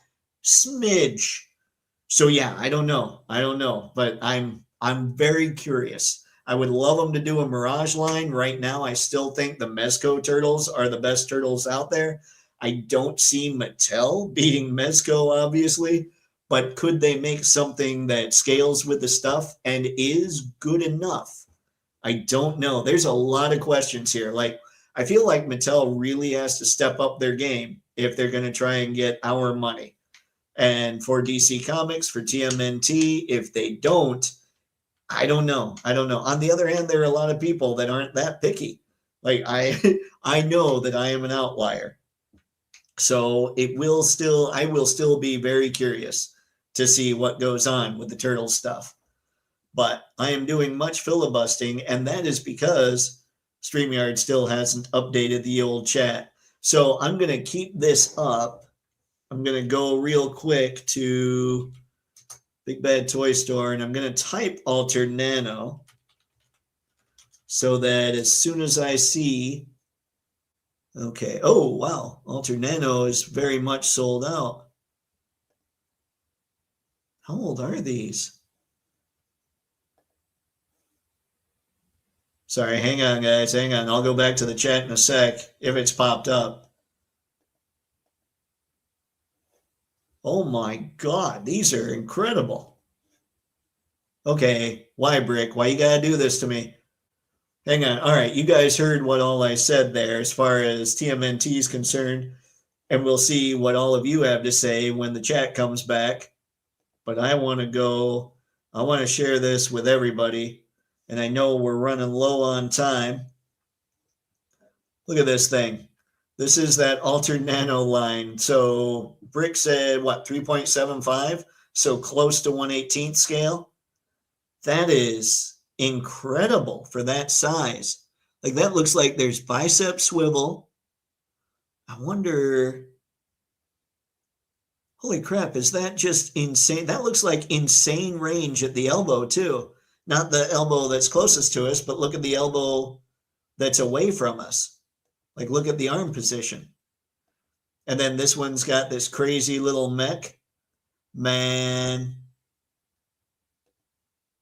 smidge. So yeah, I don't know, but I'm very curious. I would love them to do a Mirage line. Right now, I still think the Mezco turtles are the best turtles out there. I don't see Mattel beating Mezco, obviously, but could they make something that scales with the stuff and is good enough? I don't know. There's a lot of questions here. Like, I feel like Mattel really has to step up their game if they're going to try and get our money. And for DC Comics, for TMNT, if they don't, I don't know. On the other hand, there are a lot of people that aren't that picky. Like, I know that I am an outlier. So I will still be very curious to see what goes on with the turtle stuff. But I am doing much filibustering, and that is because StreamYard still hasn't updated the old chat. So I'm going to keep this up. I'm going to go real quick to Big Bad Toy Store, and I'm going to type Altered Nano so that as soon as I see, okay, oh, wow, Altered Nano is very much sold out. How old are these? Sorry, hang on, guys, hang on. I'll go back to the chat in a sec if it's popped up. Oh my God, these are incredible. Okay, why, Brick? Why you gotta do this to me? Hang on. All right, you guys heard what all I said there as far as TMNT is concerned, and we'll see what all of you have to say when the chat comes back. But I want to share this with everybody, and I know we're running low on time. Look at this thing. This is that Altered Nano line. So Brick said, what, 3.75? So close to 1/18th scale. That is incredible for that size. Like, that looks like there's bicep swivel. I wonder, holy crap, is that just insane? That looks like insane range at the elbow too. Not the elbow that's closest to us, but look at the elbow that's away from us. Like, look at the arm position. And then this one's got this crazy little mech. Man.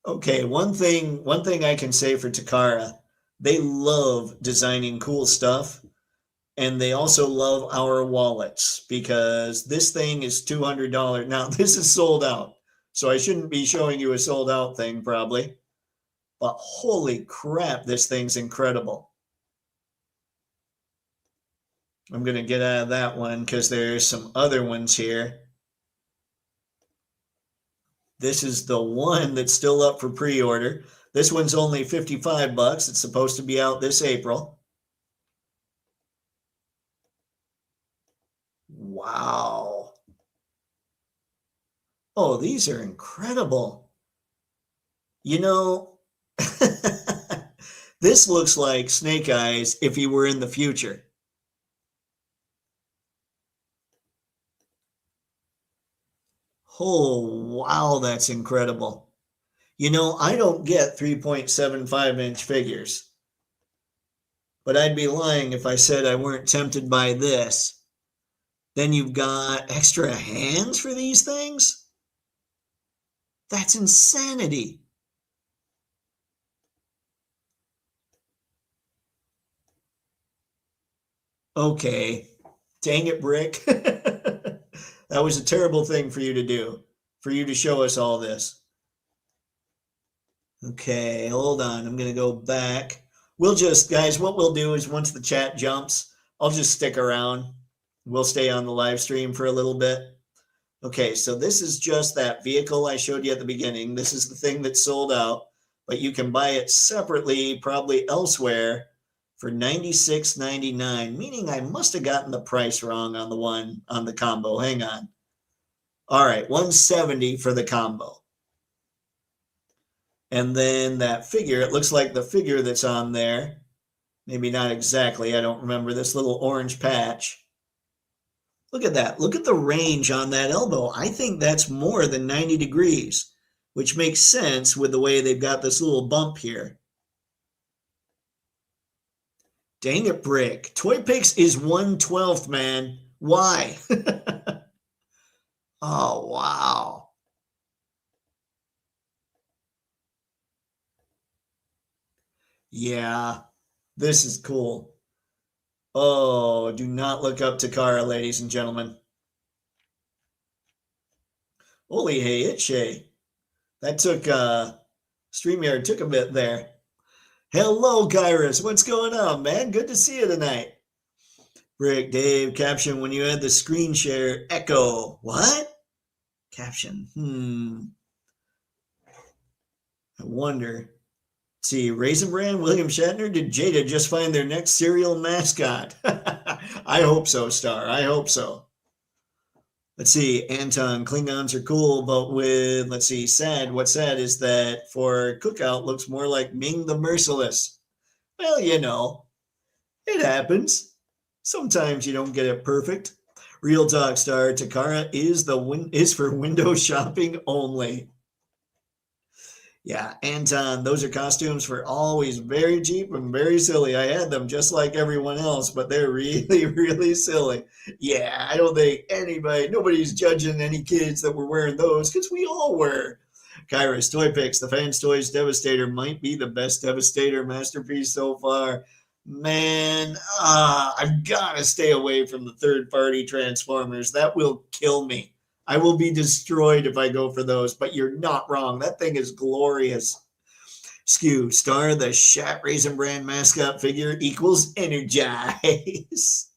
Okay, one thing I can say for Takara, they love designing cool stuff, and they also love our wallets because this thing is $200. Now, this is sold out, so I shouldn't be showing you a sold out thing probably, but holy crap, this thing's incredible. I'm going to get out of that one because there's some other ones here. This is the one that's still up for pre-order. This one's only 55 bucks. It's supposed to be out this April. Wow. Oh, these are incredible. You know, this looks like Snake Eyes if he were in the future. Oh, wow, that's incredible. You know, I don't get 3.75-inch figures, but I'd be lying if I said I weren't tempted by this. Then you've got extra hands for these things? That's insanity. Okay. Dang it, Brick. That was a terrible thing for you to do, for you to show us all this. Okay, hold on. I'm going to go back. We'll just, guys, what we'll do is once the chat jumps, I'll just stick around. We'll stay on the live stream for a little bit. Okay, so this is just that vehicle I showed you at the beginning. This is the thing that's sold out, but you can buy it separately, probably elsewhere, for $96.99, meaning I must have gotten the price wrong on the one on the combo. Hang on. All right, $170 for the combo. And then that figure, it looks like the figure that's on there, maybe not exactly, I don't remember, this little orange patch. Look at that. Look at the range on that elbow. I think that's more than 90 degrees, which makes sense with the way they've got this little bump here. Dang it, Brick. Toypixx is 1/12th, man. Why? Oh, wow. Yeah, this is cool. Oh, do not look up Takara, ladies and gentlemen. Holy hey, it's Shay. That took StreamYard took a bit there. Hello, Kairos. What's going on, man? Good to see you tonight. Brick, Dave, caption when you had the screen share echo. What? Caption. I wonder. Let's see, Raisin Bran, William Shatner, did Jada just find their next cereal mascot? I hope so, Star. I hope so. Let's see, Anton, Klingons are cool, but with, let's see, sad. What's sad is that for Cookout looks more like Ming the Merciless. Well, you know, it happens. Sometimes you don't get it perfect. Real talk, Star. Takara is for window shopping only. Yeah, Anton, those are costumes for always very cheap and very silly. I had them just like everyone else, but they're really, really silly. Yeah, I don't think nobody's judging any kids that were wearing those because we all were. Kairos, Toypixx, the Fans Toys Devastator might be the best Devastator masterpiece so far. Man, I've got to stay away from the third-party Transformers. That will kill me. I will be destroyed if I go for those, but you're not wrong. That thing is glorious. Skew, Star, the Shat Raisin Bran mascot figure equals Energize.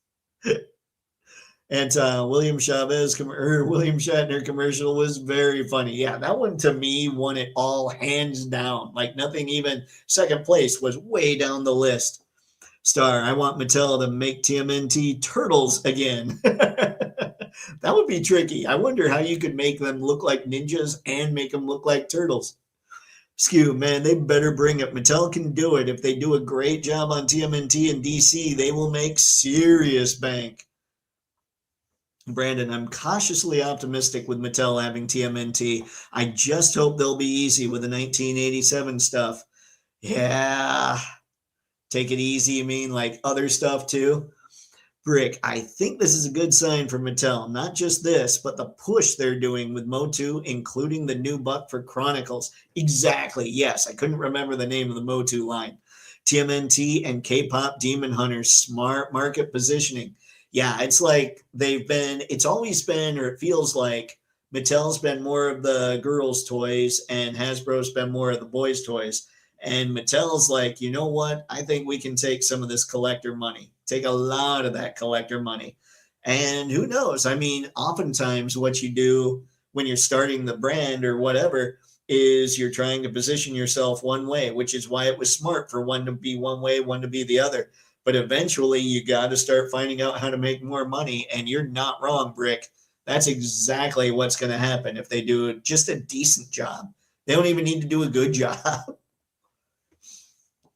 And William Shatner commercial was very funny. Yeah, that one to me won it all hands down. Like nothing even second place was way down the list. Star, I want Mattel to make TMNT Turtles again. That would be tricky. I wonder how you could make them look like ninjas and make them look like turtles. Skew, man, they better bring it. Mattel can do it. If they do a great job on TMNT and DC, they will make serious bank. Brandon, I'm cautiously optimistic with Mattel having TMNT. I just hope they'll be easy with the 1987 stuff. Yeah. Take it easy, you mean like other stuff too? Brick, I think this is a good sign for Mattel. Not just this, but the push they're doing with Motu, including the new buck for Chronicles. Exactly. Yes, I couldn't remember the name of the Motu line. TMNT and K-pop Demon Hunters, smart market positioning. Yeah, it's like it's always been, or it feels like Mattel's been more of the girls' toys and Hasbro's been more of the boys' toys. And Mattel's like, you know what? I think we can take some of this collector money, take a lot of that collector money. And who knows? I mean, oftentimes what you do when you're starting the brand or whatever is you're trying to position yourself one way, which is why it was smart for one to be one way, one to be the other. But eventually you got to start finding out how to make more money. And you're not wrong, Brick. That's exactly what's going to happen if they do just a decent job. They don't even need to do a good job.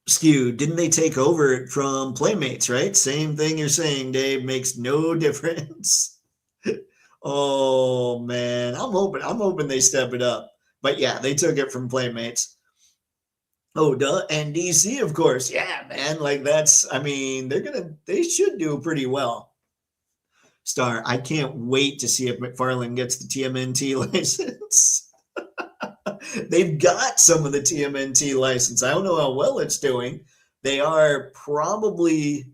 Skew, didn't they take over from Playmates, right? Same thing you're saying, Dave, makes no difference. Oh man, I'm hoping they step it up. But yeah, they took it from Playmates. Oh, duh, and DC, of course. Yeah, man, like that's I mean, they should do pretty well. Star, I can't wait to see if McFarlane gets the TMNT license. They've got some of the TMNT license. I don't know how well it's doing. They are probably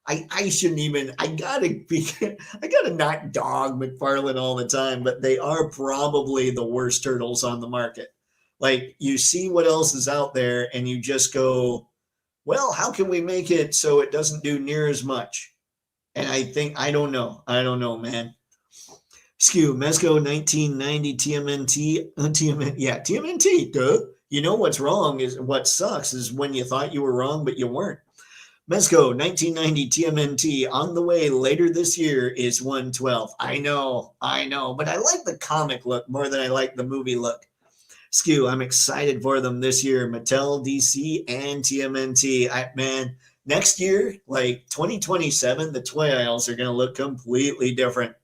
I shouldn't even I gotta not dog McFarlane all the time, but they are probably the worst turtles on the market. Like you see what else is out there and you just go, well, how can we make it so it doesn't do near as much? And I don't know. I don't know, man. Skew, Mezco 1990 TMNT, yeah, TMNT, duh. You know what's wrong is what sucks is when you thought you were wrong, but you weren't. Mezco 1990 TMNT on the way later this year is 112. I know, but I like the comic look more than I like the movie look. Skew, I'm excited for them this year. Mattel, DC, and TMNT. Man, next year, like 2027, the toy aisles are going to look completely different.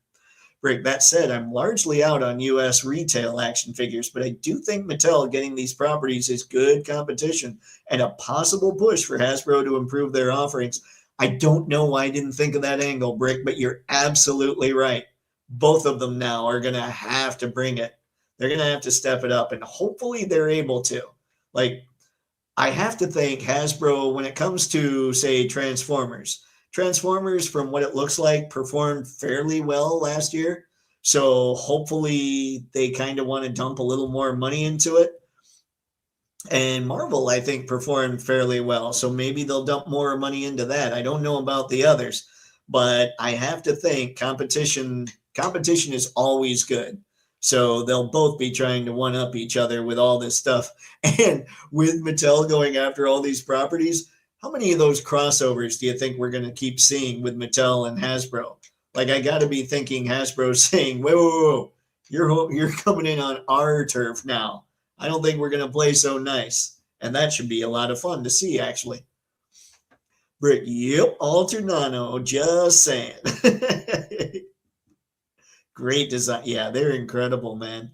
Rick, that said, I'm largely out on U.S. retail action figures, but I do think Mattel getting these properties is good competition and a possible push for Hasbro to improve their offerings. I don't know why I didn't think of that angle, Brick, but you're absolutely right. Both of them now are going to have to bring it. They're going to have to step it up, and hopefully they're able to. Like, I have to think Hasbro, when it comes to, say, Transformers, from what it looks like, performed fairly well last year. So hopefully they kind of want to dump a little more money into it. And Marvel, I think, performed fairly well. So maybe they'll dump more money into that. I don't know about the others, but I have to think competition is always good. So they'll both be trying to one up each other with all this stuff. And with Mattel going after all these properties, how many of those crossovers do you think we're going to keep seeing with Mattel and Hasbro? Like, I got to be thinking Hasbro saying, whoa, you're coming in on our turf now. I don't think we're going to play so nice. And that should be a lot of fun to see, actually. Brick, yep, Alternano, just saying. Great design. Yeah, they're incredible, man.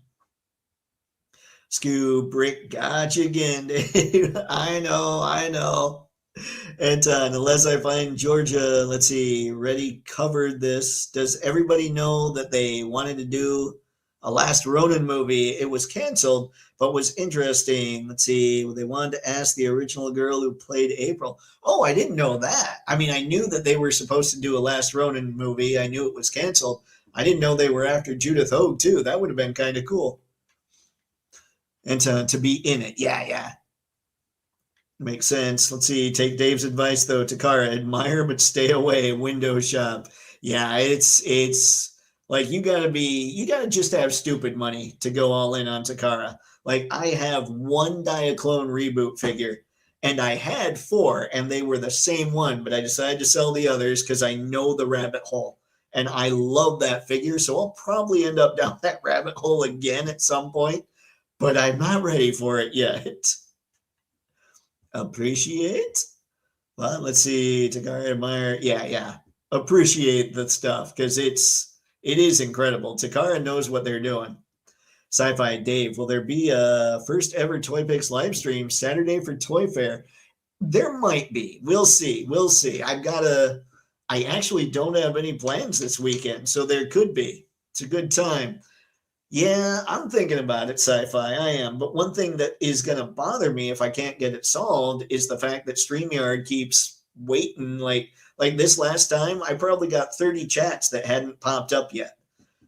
Skew, Brick, got you again, Dave. I know. Anton, unless I find Georgia, let's see, Ready covered this. Does everybody know that they wanted to do a Last Ronin movie? It was canceled, but was interesting. Let's see, they wanted to ask the original girl who played April. Oh, I didn't know that. I mean, I knew that they were supposed to do a Last Ronin movie. I knew it was canceled. I didn't know they were after Judith Hogue, too. That would have been kind of cool. And to be in it. Yeah. Makes sense. Let's see. Take Dave's advice though. Takara, admire but stay away. Window shop. Yeah, it's like you gotta just have stupid money to go all in on Takara. Like I have one Diaclone reboot figure, and I had 4, and they were the same one, but I decided to sell the others because I know the rabbit hole. And I love that figure, so I'll probably end up down that rabbit hole again at some point, but I'm not ready for it yet. Appreciate. Well, let's see. Takara, admire. Yeah. Appreciate the stuff because it is incredible. Takara knows what they're doing. Sci-Fi Dave, will there be a first ever Toypixx live stream Saturday for Toy Fair? There might be. We'll see. I actually don't have any plans this weekend, so there could be. It's a good time. Yeah, I'm thinking about it, Sci-Fi. I am. But one thing that is going to bother me if I can't get it solved is the fact that StreamYard keeps waiting. Like this last time, I probably got 30 chats that hadn't popped up yet.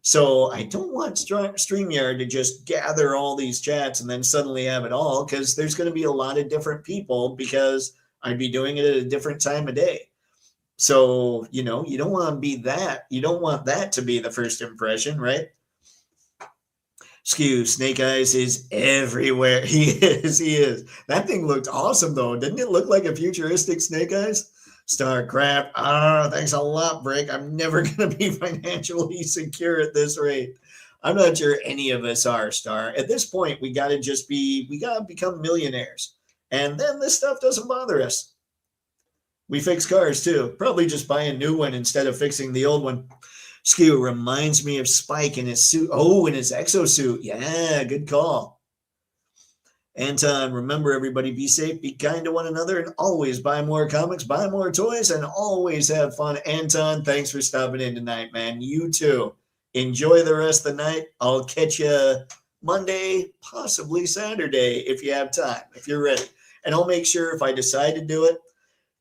So I don't want StreamYard to just gather all these chats and then suddenly have it all, because there's going to be a lot of different people, because I'd be doing it at a different time of day. So, you don't want to be that. You don't want that to be the first impression, right? Skew, Snake Eyes is everywhere. He is. He is. That thing looked awesome, though. Didn't it look like a futuristic Snake Eyes? Star crap. Oh, thanks a lot, Brick. I'm never going to be financially secure at this rate. I'm not sure any of us are, Star. At this point, we got to become millionaires. And then this stuff doesn't bother us. We fix cars, too. Probably just buy a new one instead of fixing the old one. Skew reminds me of Spike in his suit. Oh, in his exosuit. Yeah, good call. Anton, remember, everybody, be safe, be kind to one another, and always buy more comics, buy more toys, and always have fun. Anton, thanks for stopping in tonight, man. You too. Enjoy the rest of the night. I'll catch you Monday, possibly Saturday, if you have time, if you're ready. And I'll make sure, if I decide to do it,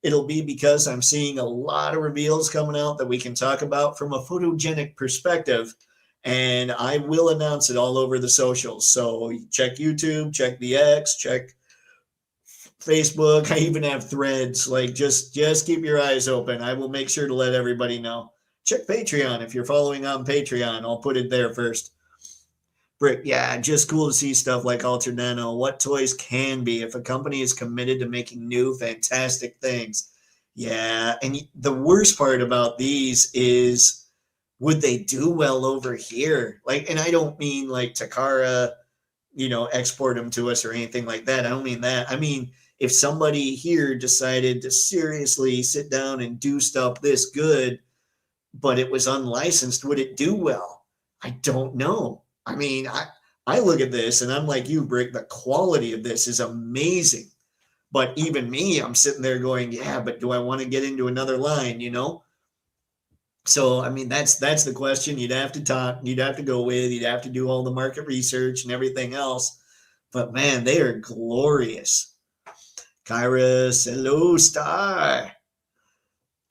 it'll be because I'm seeing a lot of reveals coming out that we can talk about from a photogenic perspective. And I will announce it all over the socials. So check YouTube, check the X, check Facebook. I even have threads. Like, just keep your eyes open. I will make sure to let everybody know. Check Patreon if you're following on Patreon. I'll put it there first. Brick, yeah, just cool to see stuff like Altered Nano. What toys can be if a company is committed to making new, fantastic things. Yeah, and the worst part about these is, would they do well over here? Like, and I don't mean like Takara, export them to us or anything like that. I don't mean that. I mean, if somebody here decided to seriously sit down and do stuff this good, but it was unlicensed, would it do well? I don't know. I mean, I look at this and I'm like you, Brick, the quality of this is amazing. But even me, I'm sitting there going, yeah, but do I want to get into another line, So, I mean, that's the question you'd have to talk, you'd have to go with, you'd have to do all the market research and everything else. But man, they are glorious. Kairos, hello, Star.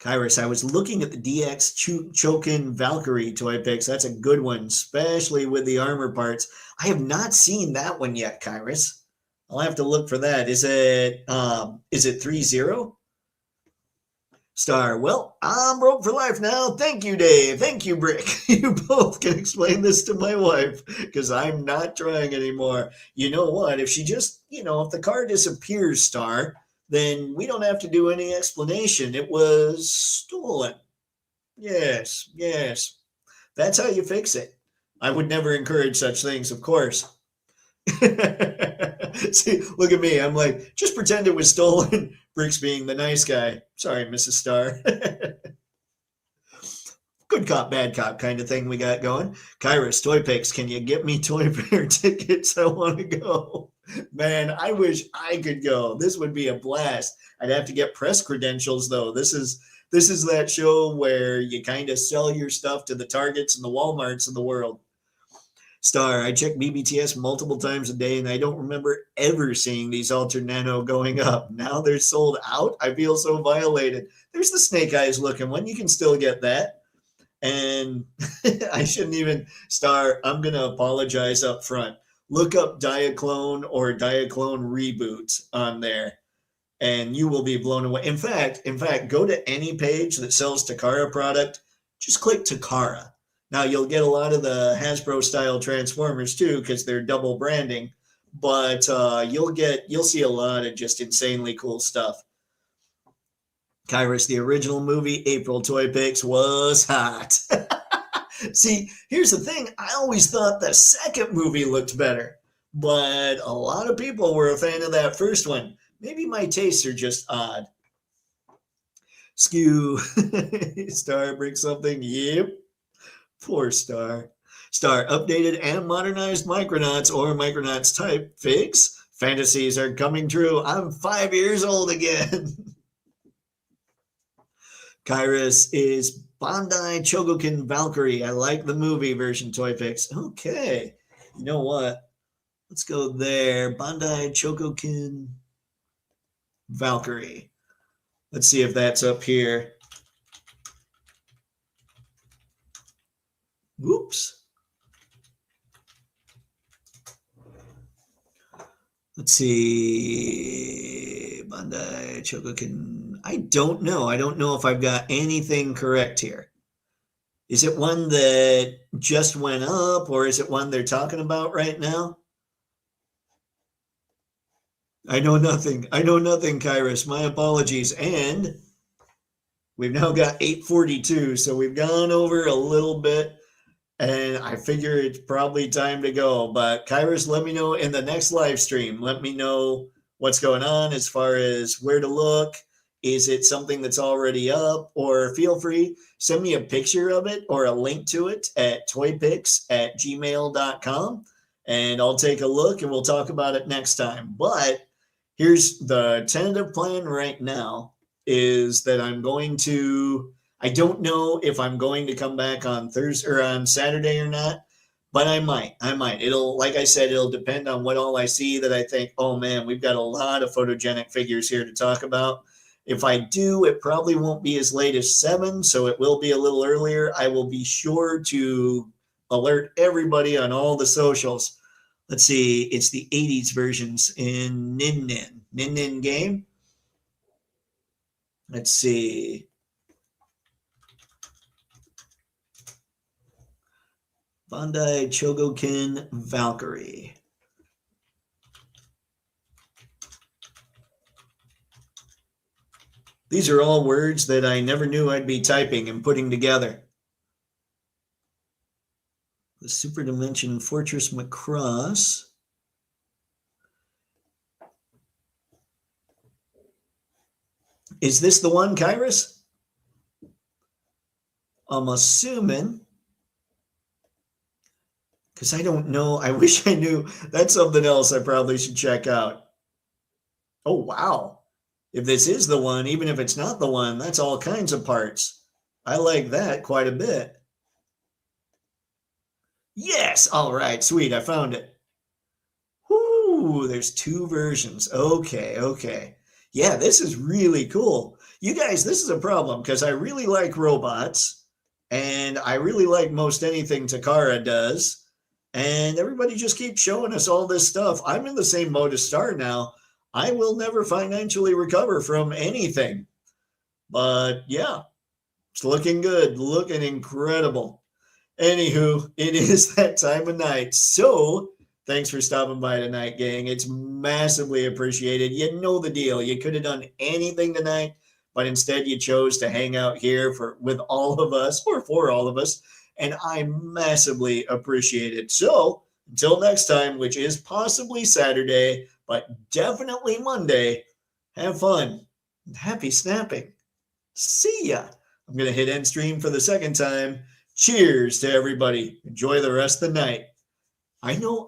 Kairos, I was looking at the DX Chokin Valkyrie Toypixx. That's a good one, especially with the armor parts. I have not seen that one yet, Kairos. I'll have to look for that. Is it 3-0? Star, well, I'm broke for life now. Thank you, Dave. Thank you, Brick. You both can explain this to my wife, because I'm not trying anymore. You know what? If she just, if the car disappears, Star, then we don't have to do any explanation. It was stolen. Yes. That's how you fix it. I would never encourage such things, of course. See, look at me. I'm like, just pretend it was stolen. Brick's being the nice guy. Sorry, Mrs. Star. Good cop, bad cop kind of thing we got going. Kairos, Toypixx, can you get me Toy Fair tickets? I want to go. Man, I wish I could go. This would be a blast. I'd have to get press credentials, though. This is that show where you kind of sell your stuff to the Targets and the Walmarts of the world. Star, I check BBTS multiple times a day, and I don't remember ever seeing these Altered Nano going up. Now they're sold out? I feel so violated. There's the Snake Eyes looking one. You can still get that. And I shouldn't even, Star, I'm going to apologize up front. Look up Diaclone or Diaclone Reboot on there, and you will be blown away. In fact, go to any page that sells Takara product. Just click Takara. Now, you'll get a lot of the Hasbro-style Transformers, too, because they're double branding. But you'll see a lot of just insanely cool stuff. Kairos, the original movie, April Toypixx, was hot. See, here's the thing. I always thought the second movie looked better. But a lot of people were a fan of that first one. Maybe my tastes are just odd. Skew. Star, bring something. Yep. Poor Star. Star, updated and modernized Micronauts or Micronauts Toypixx. Fantasies are coming true. I'm 5 years old again. Kairos is Bandai Chogokin Valkyrie. I like the movie version Toypixx. Okay. You know what? Let's go there. Bandai Chogokin Valkyrie. Let's see if that's up here. Whoops. Let's see. Bandai Chogokin. I don't know. I don't know if I've got anything correct here. Is it one that just went up, or is it one they're talking about right now? I know nothing. I know nothing, Kairos. My apologies. And we've now got 8:42, so we've gone over a little bit, and I figure it's probably time to go. But Kairos, let me know in the next live stream. Let me know what's going on as far as where to look. Is it something that's already up? Or feel free, send me a picture of it or a link to it at toypixx@gmail.com, and I'll take a look and we'll talk about it next time. But here's the tentative plan right now is that I don't know if I'm going to come back on Thursday or on Saturday or not, but I might. It'll, like I said, it'll depend on what all I see that I think, oh man, we've got a lot of photogenic figures here to talk about. If I do, it probably won't be as late as 7, so it will be a little earlier. I will be sure to alert everybody on all the socials. Let's see, it's the 80s versions in Nin game. Let's see. Bandai Chogokin Valkyrie. These are all words that I never knew I'd be typing and putting together. The Super Dimension Fortress Macross. Is this the one, Kairos? I'm assuming. Because I don't know. I wish I knew. That's something else I probably should check out. Oh, wow. If this is the one, even if it's not the one, that's all kinds of parts. I like that quite a bit. Yes. All right. Sweet. I found it. Whoo, there's 2 versions. Okay. Yeah, this is really cool. You guys, this is a problem because I really like robots and I really like most anything Takara does. And everybody just keeps showing us all this stuff. I'm in the same mode as Star now. I will never financially recover from anything. But yeah, it's looking good, looking incredible. Anywho, it is that time of night. So thanks for stopping by tonight, gang. It's massively appreciated. You know the deal. You could have done anything tonight, but instead you chose to hang out here with all of us or for all of us. And I massively appreciate it. So until next time, which is possibly Saturday, but definitely Monday, have fun and happy snapping. See ya. I'm going to hit end stream for the second time. Cheers to everybody. Enjoy the rest of the night. I know